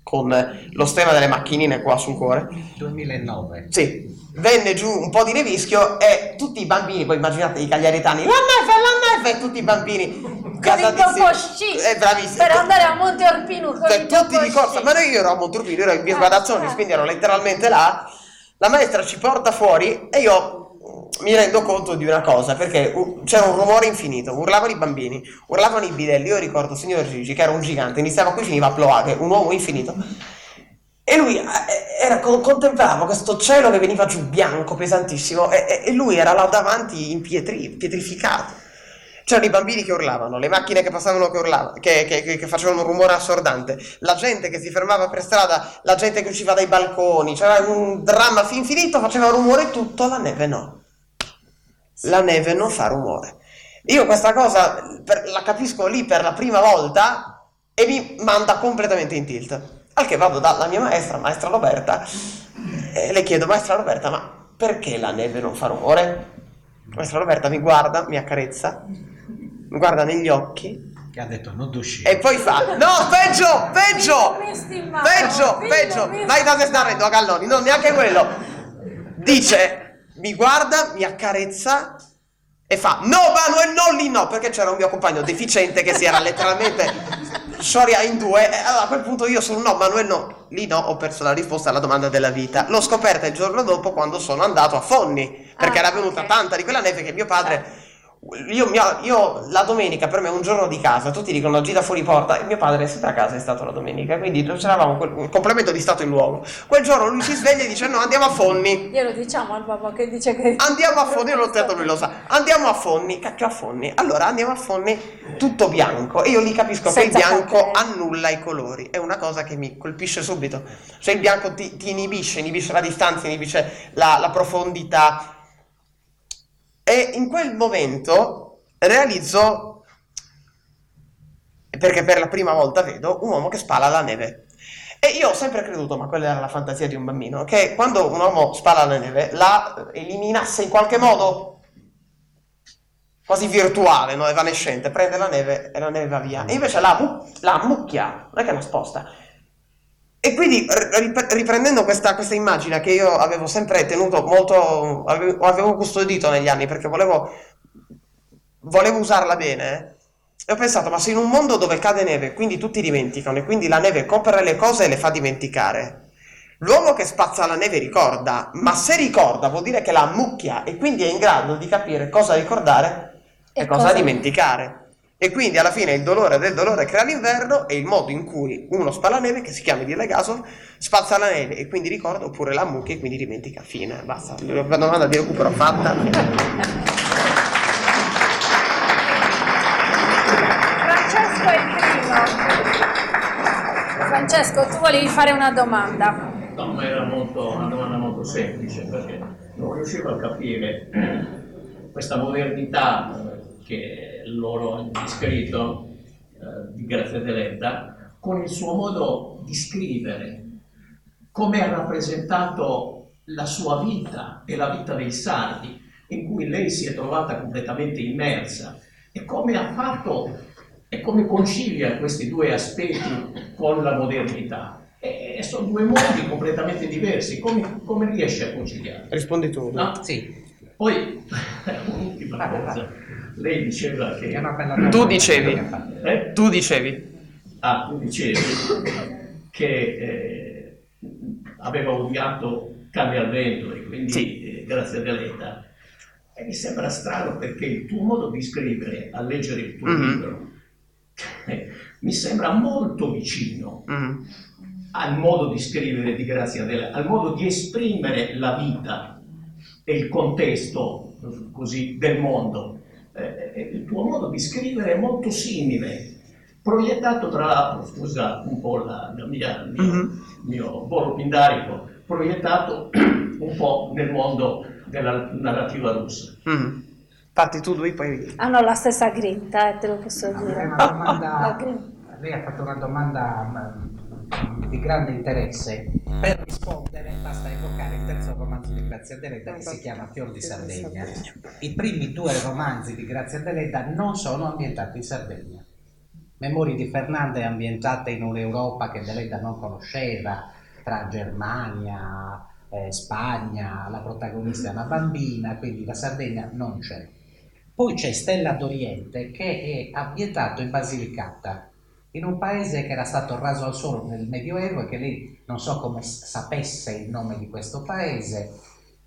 con lo stemma delle macchinine qua sul cuore. 2009. Sì, venne giù un po' di nevischio e tutti i bambini, poi immaginate i cagliaritani, la neve, tutti i bambini con il topo sci per andare a Monte Orpino con il tutti di corsa, ma io ero a Monte Orpino, ero in via Sbadazzoni, quindi ero letteralmente là. La maestra ci porta fuori e io mi rendo conto di una cosa, perché c'era un rumore infinito, urlavano i bambini, urlavano i bidelli. Io ricordo signor Gigi, che era un gigante, iniziava qui, finiva a Ploaghe, un uomo infinito. E lui contemplava questo cielo che veniva giù bianco, pesantissimo, e lui era là davanti pietrificato. C'erano i bambini che urlavano, le macchine che passavano che urlavano, che facevano un rumore assordante, la gente che si fermava per strada, la gente che usciva dai balconi, c'era un dramma infinito, faceva rumore tutto, la neve no. La neve non fa rumore. Io questa cosa la capisco lì per la prima volta e mi manda completamente in tilt. Al che vado dalla mia maestra Roberta, e le chiedo: maestra Roberta, ma perché la neve non fa rumore? Maestra Roberta mi guarda, mi accarezza, mi guarda negli occhi Che ha detto non uscire. e poi fa: no, peggio, dai, da te sta arrendo a Galloni, non neanche quello. Dice, mi guarda, mi accarezza e fa: no Manuel, non lì no, perché c'era un mio compagno deficiente che si era letteralmente scioria in due, e allora a quel punto io sono: no Manuel, no, lì no, ho perso la risposta alla domanda della vita. L'ho scoperta il giorno dopo, quando sono andato a Fonni, perché era venuta tanta di quella neve che mio padre... Io la domenica per me è un giorno di casa, tutti dicono gita fuori porta, e mio padre è sempre a casa, è stato la domenica, quindi c'eravamo un complemento di stato in luogo. Quel giorno lui si sveglia e dice: no, andiamo a Fonni. Glielo diciamo al papà che dice che... Andiamo a Fonni, non l'ho detto, lui lo sa. Andiamo a Fonni, cacchio a Fonni. Allora andiamo a Fonni, tutto bianco, e io lì capisco che il Senza bianco cappello. annulla i colori. È una cosa che mi colpisce subito. Cioè il bianco ti inibisce la distanza, inibisce la profondità. E in quel momento realizzo, perché per la prima volta vedo un uomo che spala la neve. E io ho sempre creduto, ma quella era la fantasia di un bambino, che quando un uomo spala la neve la eliminasse in qualche modo quasi virtuale, no? Evanescente, prende la neve e la neve va via. E invece la ammucchia, non è che la sposta. E quindi riprendendo questa immagine che io avevo sempre tenuto molto, avevo custodito negli anni, perché volevo usarla bene, e ho pensato: ma se in un mondo dove cade neve, quindi tutti dimenticano, e quindi la neve copre le cose e le fa dimenticare, l'uomo che spazza la neve ricorda, ma se ricorda vuol dire che la ammucchia, e quindi è in grado di capire cosa ricordare e cosa dimenticare. E quindi alla fine il dolore del dolore crea l'inverno, e il modo in cui uno spala neve, che si chiama Dirle Gasol, spazza la neve e quindi ricorda, oppure la ammucchia e quindi dimentica. Fine, basta. La domanda di recupero fatta. Francesco è il primo. Francesco, tu volevi fare una domanda. No, ma era una domanda molto semplice, perché non riuscivo a capire questa modernità che loro hanno descritto di Grazia Deledda, con il suo modo di scrivere, come ha rappresentato la sua vita e la vita dei sardi, in cui lei si è trovata completamente immersa, e come ha fatto e come concilia questi due aspetti con la modernità. E sono due mondi completamente diversi. Come riesce a conciliare? Rispondi tu. No? Sì, Poi un'ultima cosa. Lei diceva che... è una bella domanda. Tu dicevi. Tu dicevi dicevi che aveva odiato Canne al vento, e quindi Sì. Grazia Deledda. E mi sembra strano, perché il tuo modo di scrivere, a leggere il tuo libro, mi sembra molto vicino al modo di scrivere di Grazia Deledda, al modo di esprimere la vita e il contesto così del mondo. Il tuo modo di scrivere è molto simile, proiettato, tra l'altro, scusa un po' il mio volo pindarico, proiettato un po' nel mondo della narrativa russa. Infatti tu due poi... Hanno la stessa grinta, te lo posso È dire. una domanda, La grinta. lei ha fatto una domanda di grande interesse. Per rispondere basta evocare il terzo romanzo di Grazia Deledda, che si chiama Fior di Sardegna. I primi due romanzi di Grazia Deledda non sono ambientati in Sardegna. Memorie di Fernanda è ambientata in un'Europa che Deledda non conosceva, tra Germania, Spagna, la protagonista è una bambina, quindi la Sardegna non c'è. Poi c'è Stella d'Oriente, che è ambientato in Basilicata, in un paese che era stato raso al suolo nel Medioevo, e che lei non so come sapesse il nome di questo paese,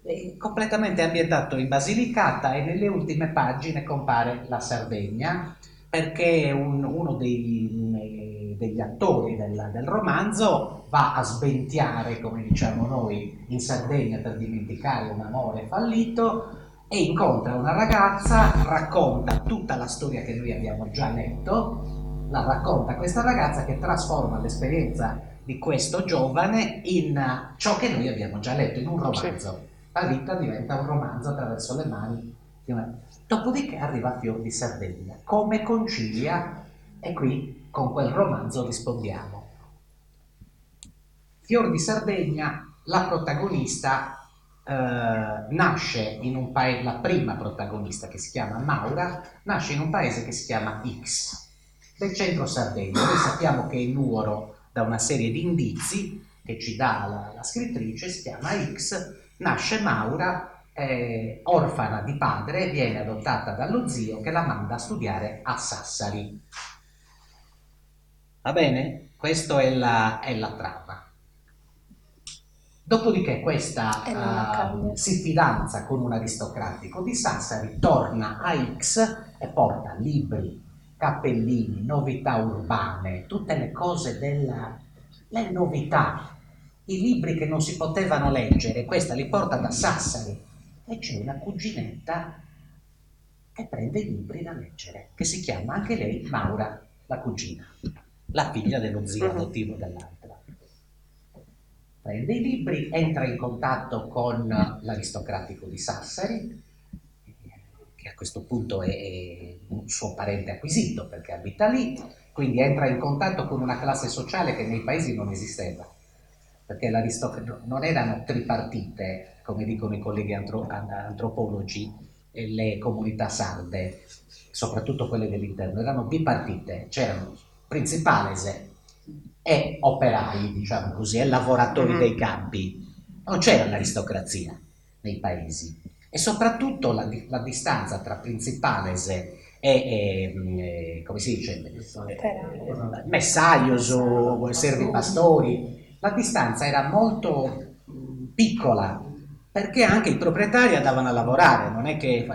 è completamente ambientato in Basilicata e nelle ultime pagine compare la Sardegna perché uno degli attori del romanzo va a sbentiare, come diciamo noi, in Sardegna per dimenticare un amore fallito e incontra una ragazza, racconta tutta la storia che noi abbiamo già letto, la racconta questa ragazza che trasforma l'esperienza di questo giovane in ciò che noi abbiamo già letto, in un romanzo. La vita diventa un romanzo attraverso le mani. Dopodiché arriva Fior di Sardegna. Come concilia? E qui con quel romanzo rispondiamo. Fior di Sardegna, la protagonista nasce in un paese, la prima protagonista che si chiama Maura, nasce in un paese che si chiama X, del centro Sardegna. Noi sappiamo che è Nuoro, da una serie di indizi che ci dà la scrittrice, si chiama X, nasce Maura, orfana di padre, viene adottata dallo zio che la manda a studiare a Sassari. Va bene? Questa è la trama. Dopodiché questa si fidanza con un aristocratico di Sassari, torna a X e porta libri, cappellini, novità urbane, tutte le cose le novità, i libri che non si potevano leggere, questa li porta da Sassari e c'è una cuginetta che prende i libri da leggere, che si chiama anche lei Maura, la cugina, la figlia dello zio adottivo dell'altra. Prende i libri, entra in contatto con l'aristocratico di Sassari, che a questo punto è un suo parente acquisito perché abita lì, quindi entra in contatto con una classe sociale che nei paesi non esisteva, perché non erano tripartite, come dicono i colleghi antropologi, le comunità sarde, soprattutto quelle dell'interno, erano bipartite, c'erano principalese e operai, diciamo così, e lavoratori dei campi. Non c'era l'aristocrazia nei paesi e soprattutto la distanza tra principalese e come si dice, messaios o servipastori, la distanza era molto piccola perché anche i proprietari andavano a lavorare, non è che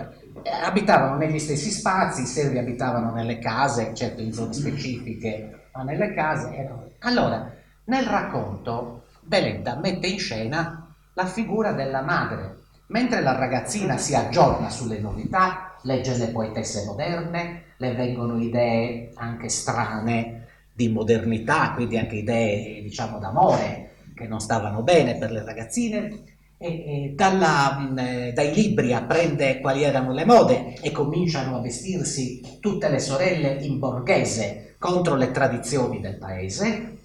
abitavano negli stessi spazi, i servi abitavano nelle case, certo in zone specifiche, ma nelle case. Allora, nel racconto Belenda mette in scena la figura della madre, mentre la ragazzina si aggiorna sulle novità, legge le poetesse moderne, le vengono idee anche strane di modernità, quindi anche idee, diciamo, d'amore che non stavano bene per le ragazzine, e dai libri apprende quali erano le mode e cominciano a vestirsi tutte le sorelle in borghese contro le tradizioni del paese.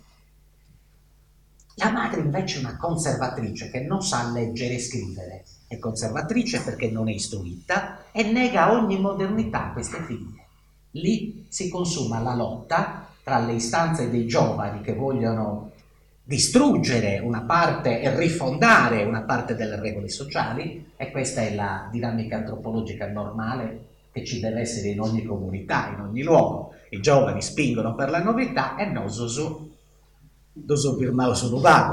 La madre invece è una conservatrice che non sa leggere e scrivere, è conservatrice perché non è istruita e nega ogni modernità a queste figlie. Lì si consuma la lotta tra le istanze dei giovani che vogliono distruggere una parte e rifondare una parte delle regole sociali, e questa è la dinamica antropologica normale che ci deve essere in ogni comunità, in ogni luogo. I giovani spingono per la novità e noi sono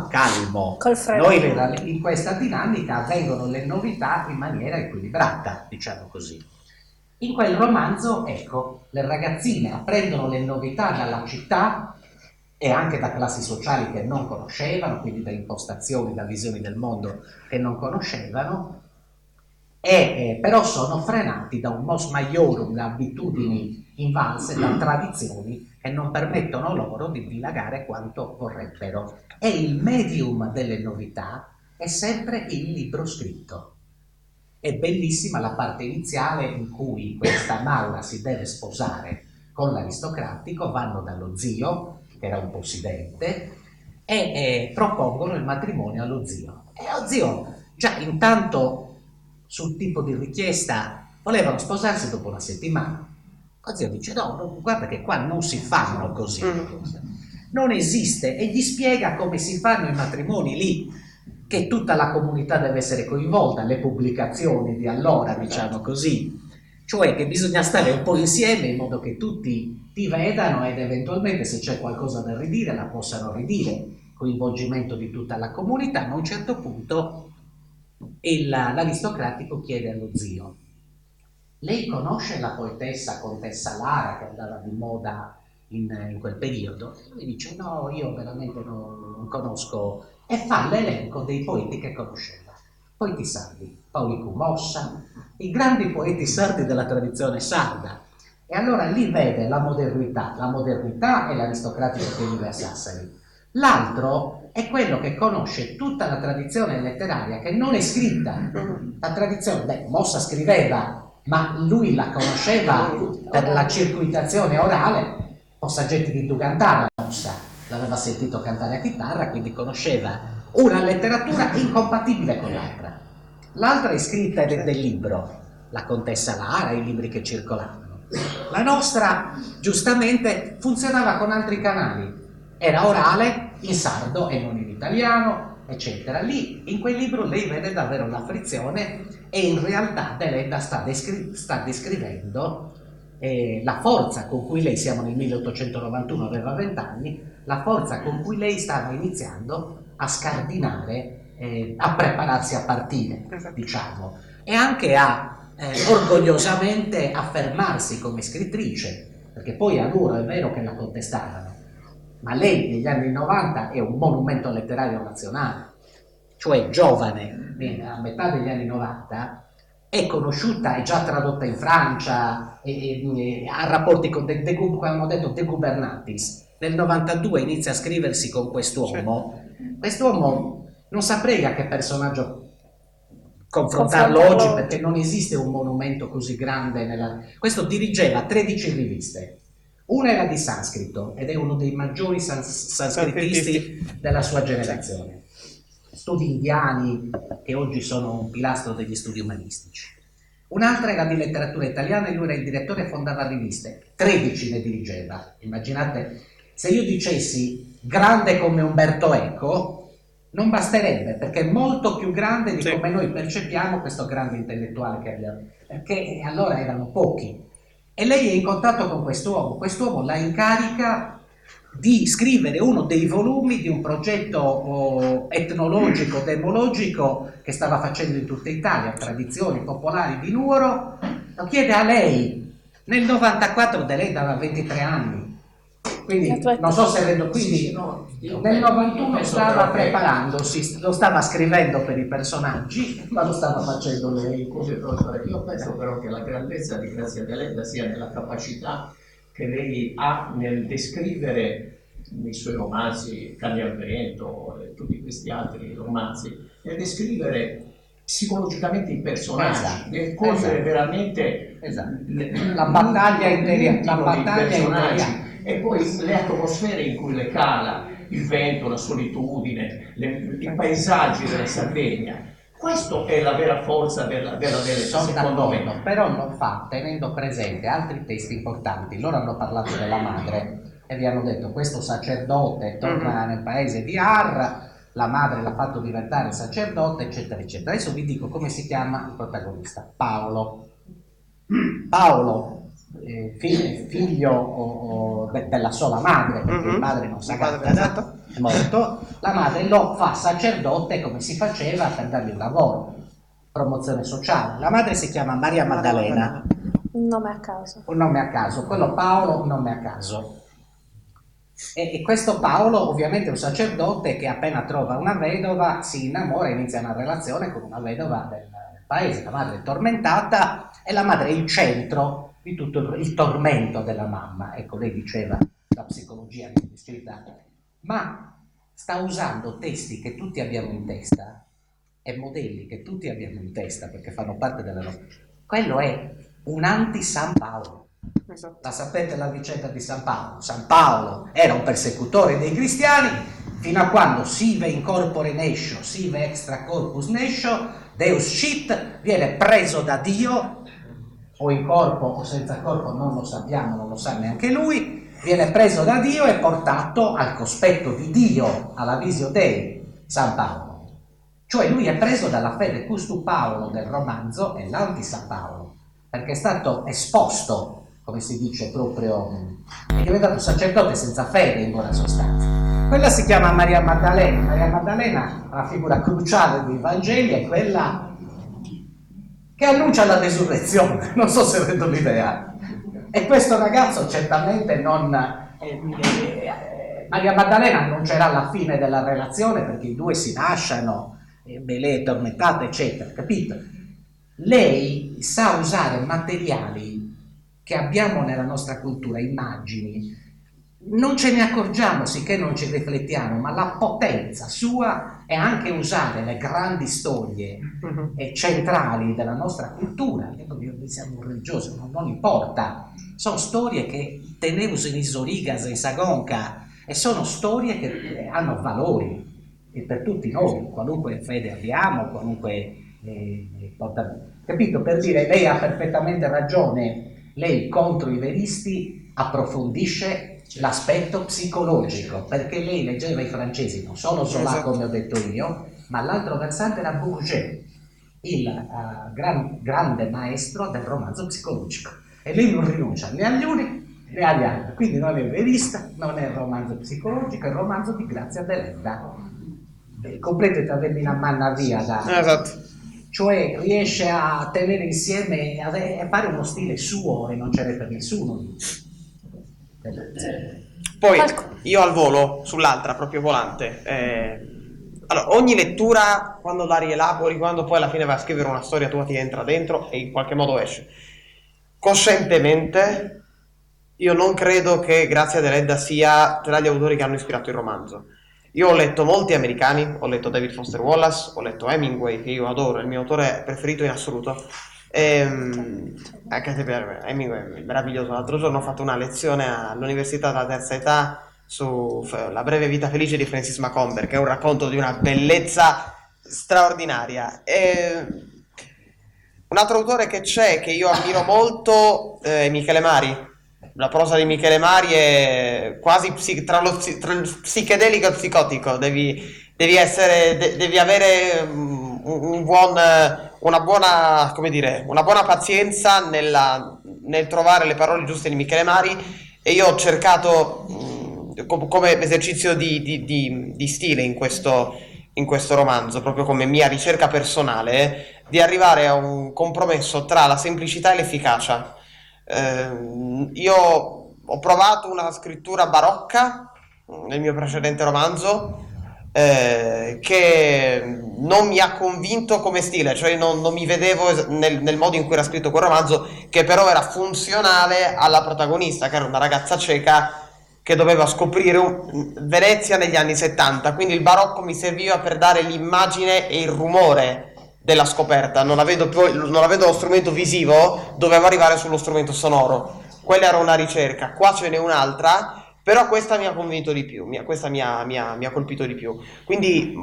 calmo. Noi in questa dinamica avvengono le novità in maniera equilibrata, diciamo così. In quel romanzo, ecco, le ragazzine apprendono le novità dalla città e anche da classi sociali che non conoscevano, quindi da impostazioni, da visioni del mondo che non conoscevano, però sono frenati da un mos maiorum, da abitudini invalse, da tradizioni che non permettono loro di dilagare quanto vorrebbero. E il medium delle novità è sempre il libro scritto. È bellissima la parte iniziale in cui questa Maura si deve sposare con l'aristocratico, vanno dallo zio, che era un possidente, e propongono il matrimonio allo zio. E lo zio, già intanto sul tipo di richiesta, volevano sposarsi dopo una settimana. Lo zio dice no, guarda che qua non si fanno così, non esiste, e gli spiega come si fanno i matrimoni lì, che tutta la comunità deve essere coinvolta, le pubblicazioni di allora, diciamo così, cioè che bisogna stare un po' insieme in modo che tutti ti vedano ed eventualmente se c'è qualcosa da ridire la possano ridire, coinvolgimento di tutta la comunità. Ma a un certo punto e l'aristocratico chiede allo zio: lei conosce la poetessa contessa Lara che andava di moda in quel periodo? E lui dice: no, io veramente non conosco, e fa l'elenco dei poeti che conosceva, poeti sardi, Paulicu Mossa, i grandi poeti sardi della tradizione sarda. E allora lì vede la modernità è l'aristocratico che vive a Sassari. L'altro è quello che conosce tutta la tradizione letteraria che non è scritta. La tradizione, Mossa scriveva, ma lui la conosceva per la circuitazione orale. Possaggetti di Dugantara, Mossa l'aveva sentito cantare a chitarra, quindi conosceva una letteratura incompatibile con l'altra. L'altra è scritta del libro, la contessa Lara, i libri che circolavano. La nostra, giustamente, funzionava con altri canali. Era orale, in sardo e non in italiano, eccetera. Lì, in quel libro, lei vede davvero la frizione e in realtà Deledda sta descrivendo la forza con cui lei, siamo nel 1891, aveva 20 anni, la forza con cui lei stava iniziando a scardinare, a prepararsi a partire, diciamo, e anche a orgogliosamente affermarsi come scrittrice, perché poi a loro è vero che la contestavano, ma lei negli anni 90 è un monumento letterario nazionale, cioè giovane, a metà degli anni 90, è conosciuta, è già tradotta in Francia, ha rapporti con come hanno detto, De Gubernatis. Nel 92 inizia a scriversi con quest'uomo. Quest'uomo non saprei a che personaggio confrontarlo oggi, perché non esiste un monumento così grande. Questo dirigeva 13 riviste. Una era di sanscrito ed è uno dei maggiori sanscritisti della sua generazione. Studi indiani che oggi sono un pilastro degli studi umanistici. Un'altra era di letteratura italiana e lui era il direttore e fondava riviste. 13 ne dirigeva. Immaginate, se io dicessi grande come Umberto Eco, non basterebbe, perché è molto più grande di come noi percepiamo questo grande intellettuale che abbiamo, perché allora erano pochi. E lei è in contatto con quest'uomo la incarica di scrivere uno dei volumi di un progetto etnologico, demologico che stava facendo in tutta Italia, tradizioni popolari di Nuoro. Lo chiede a lei nel 94, lei aveva 23 anni. Quindi non so se rendo, quindi nel 91 stava preparandosi, lo stava scrivendo per i personaggi, ma lo stava facendo lei. Io penso però che la grandezza di Grazia Deledda sia nella capacità che lei ha nel descrivere nei suoi romanzi, Cani al vento e tutti questi altri romanzi, nel descrivere psicologicamente i personaggi, nel cogliere veramente la battaglia interiore, e poi le atmosfere in cui le cala, il vento, la solitudine, i paesaggi della Sardegna. Questa è la vera forza della secondo me. Però non fa, tenendo presente altri testi importanti. Loro hanno parlato della madre e vi hanno detto: questo sacerdote torna nel paese di Ar, la madre l'ha fatto diventare sacerdote, eccetera, eccetera. Adesso vi dico come si chiama il protagonista: Paolo. Figlio della sola madre, perché il padre non sa cantare, è morto. La madre lo fa sacerdote come si faceva per dargli un lavoro, promozione sociale. La madre si chiama Maria Maddalena. Un nome a caso. Un nome a caso, quello Paolo un nome a caso. E questo Paolo ovviamente è un sacerdote che appena trova una vedova si innamora e inizia una relazione con una vedova del paese. La madre è tormentata e la madre è il centro di tutto il tormento della mamma. Ecco, lei diceva la psicologia che è descritta, ma sta usando testi che tutti abbiamo in testa e modelli che tutti abbiamo in testa perché fanno parte della nostra. Quello è un anti-San Paolo. La sapete la vicenda di San Paolo? San Paolo era un persecutore dei cristiani fino a quando sive in corpore nescio, sive extra corpus nescio, Deus scit, viene preso da Dio, o in corpo o senza corpo non lo sappiamo, non lo sa neanche lui, viene preso da Dio e portato al cospetto di Dio, alla visio Dei, San Paolo. Cioè lui è preso dalla fede. Questo Paolo del romanzo è l'anti-San Paolo, perché è stato esposto, come si dice proprio, è diventato sacerdote senza fede in buona sostanza. Quella si chiama Maria Maddalena. Maria Maddalena, la figura cruciale dei Vangeli, è quella che annuncia la resurrezione. Non so se rendo l'idea. E questo ragazzo certamente non... Maria Maddalena annuncerà la fine della relazione perché i due si lasciano, Belè tormentata, eccetera, capito? Lei sa usare materiali che abbiamo nella nostra cultura, immagini, non ce ne accorgiamo sicché non ci riflettiamo, ma la potenza sua è anche usare le grandi storie centrali della nostra cultura, che noi siamo religiosi, non importa, sono storie che tenemos in Isorigas, in Sagonca, e sono storie che hanno valori e per tutti noi, qualunque fede abbiamo, qualunque capito? Per dire, lei ha perfettamente ragione, lei contro i veristi approfondisce l'aspetto psicologico, perché lei leggeva i francesi, non solo Zola come ho detto io, ma l'altro versante era Bourget, il grande maestro del romanzo psicologico, e lei non rinuncia né agli uni né agli altri, quindi non è verista, non è il romanzo psicologico, è il romanzo di Grazia Deledda, complete una manna via Esatto. cioè riesce a tenere insieme e fare uno stile suo e non ce n'è per nessuno. Poi io al volo, sull'altra, proprio volante, allora, ogni lettura, quando la rielabori, quando poi alla fine vai a scrivere una storia tua, ti entra dentro e in qualche modo esce. Coscientemente, io non credo che Grazia Deledda sia tra gli autori che hanno ispirato il romanzo. Io ho letto molti americani, ho letto David Foster Wallace, ho letto Hemingway, che io adoro, è il mio autore preferito in assoluto. Anche se per Hemingway è meraviglioso. L'altro giorno ho fatto una lezione all'Università della Terza Età su La breve vita felice di Francis Macomber, che è un racconto di una bellezza straordinaria. Un altro autore che c'è, che io ammiro molto, è Michele Mari. La prosa di Michele Mari è quasi tra lo psichedelico e psicotico, devi avere una buona pazienza nel trovare le parole giuste di Michele Mari, e io ho cercato come esercizio di stile in questo romanzo, proprio come mia ricerca personale, di arrivare a un compromesso tra la semplicità e l'efficacia. Io ho provato una scrittura barocca nel mio precedente romanzo, che non mi ha convinto come stile, cioè non mi vedevo nel modo in cui era scritto quel romanzo, che però era funzionale alla protagonista, che era una ragazza ceca che doveva scoprire Venezia negli anni 70, quindi il barocco mi serviva per dare l'immagine e il rumore della scoperta, non avendo lo strumento visivo, dovevo arrivare sullo strumento sonoro. Quella era una ricerca, qua ce n'è un'altra, però questa mi ha convinto di più, questa mi ha colpito di più. Quindi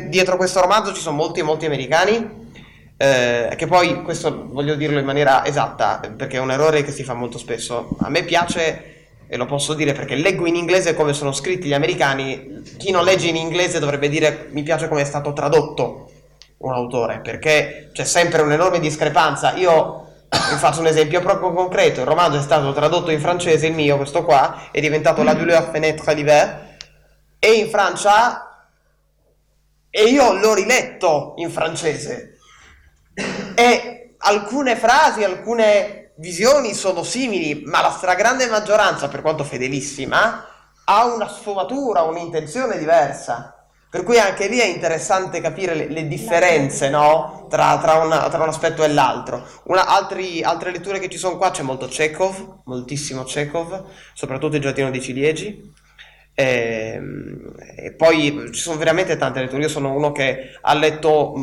dietro questo romanzo ci sono molti americani, che poi, questo voglio dirlo in maniera esatta, perché è un errore che si fa molto spesso. A me piace, e lo posso dire perché leggo in inglese come sono scritti gli americani. Chi non legge in inglese dovrebbe dire mi piace come è stato tradotto un autore, perché c'è sempre un'enorme discrepanza. Io vi faccio un esempio proprio concreto: il romanzo è stato tradotto in francese, il mio, questo qua, è diventato La douleur fenêtre l'hiver, e in Francia, e io l'ho riletto in francese, e alcune frasi, alcune visioni sono simili, ma la stragrande maggioranza, per quanto fedelissima, ha una sfumatura, un'intenzione diversa. Per cui anche lì è interessante capire le differenze, no? tra un aspetto e l'altro. Altre letture che ci sono qua, c'è molto Chekhov, moltissimo Chekhov, soprattutto Il giardino dei ciliegi. E poi ci sono veramente tante letture. Io sono uno che ha letto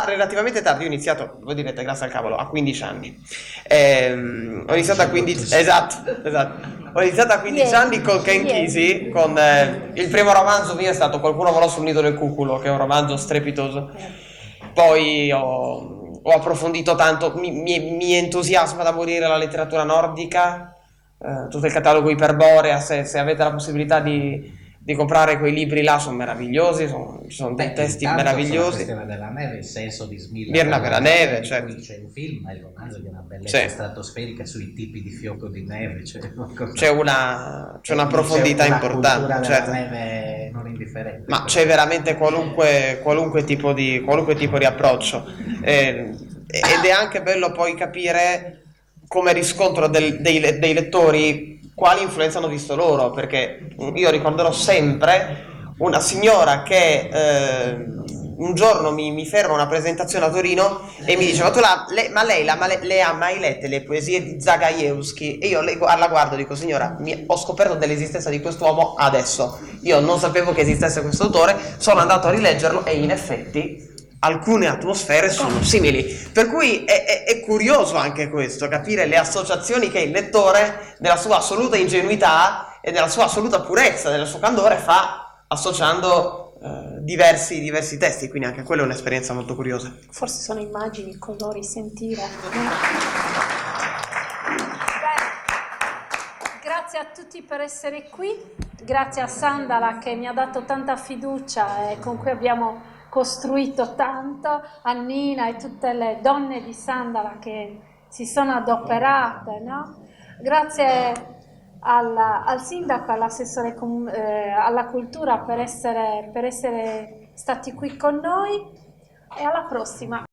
relativamente tardi. Io ho iniziato, voi direte grazie al cavolo, a 15 anni. Ho iniziato a 15 esatto. Ho iniziato a 15 anni con Ken Kesey, con il primo romanzo mio è stato Qualcuno volò sul nido del cuculo, che è un romanzo strepitoso. Poi ho approfondito tanto, mi entusiasma da morire la letteratura nordica, tutto il catalogo Iperborea. Se avete la possibilità di di comprare quei libri là, sono meravigliosi, ci sono dei testi meravigliosi. La questione della neve, il senso di Smilla. Mirna per la neve, certo. Poi c'è un film, il romanzo di una bellezza Sì. stratosferica sui tipi di fiocco di neve. C'è una profondità c'è una importante, cultura certo. della neve non indifferente. Ma c'è veramente qualunque tipo di approccio. Ed è anche bello poi capire come riscontro dei lettori quali influenze hanno visto loro, perché io ricorderò sempre una signora che un giorno mi ferma a una presentazione a Torino e mi dice: ma lei ha mai lette le poesie di Zagajewski? E io la guardo e dico: signora, ho scoperto dell'esistenza di quest'uomo adesso, io non sapevo che esistesse questo autore, sono andato a rileggerlo e in effetti alcune atmosfere sono simili, per cui è curioso anche questo, capire le associazioni che il lettore, nella sua assoluta ingenuità e nella sua assoluta purezza, nel suo candore, fa associando diversi testi, quindi anche quella è un'esperienza molto curiosa. Forse sono immagini, colori, sentire. Grazie a tutti per essere qui, grazie a Sandala che mi ha dato tanta fiducia e con cui abbiamo costruito tanto, a Nina e tutte le donne di Sandala che si sono adoperate, no? Grazie al sindaco, all'assessore alla cultura per essere stati qui con noi e alla prossima.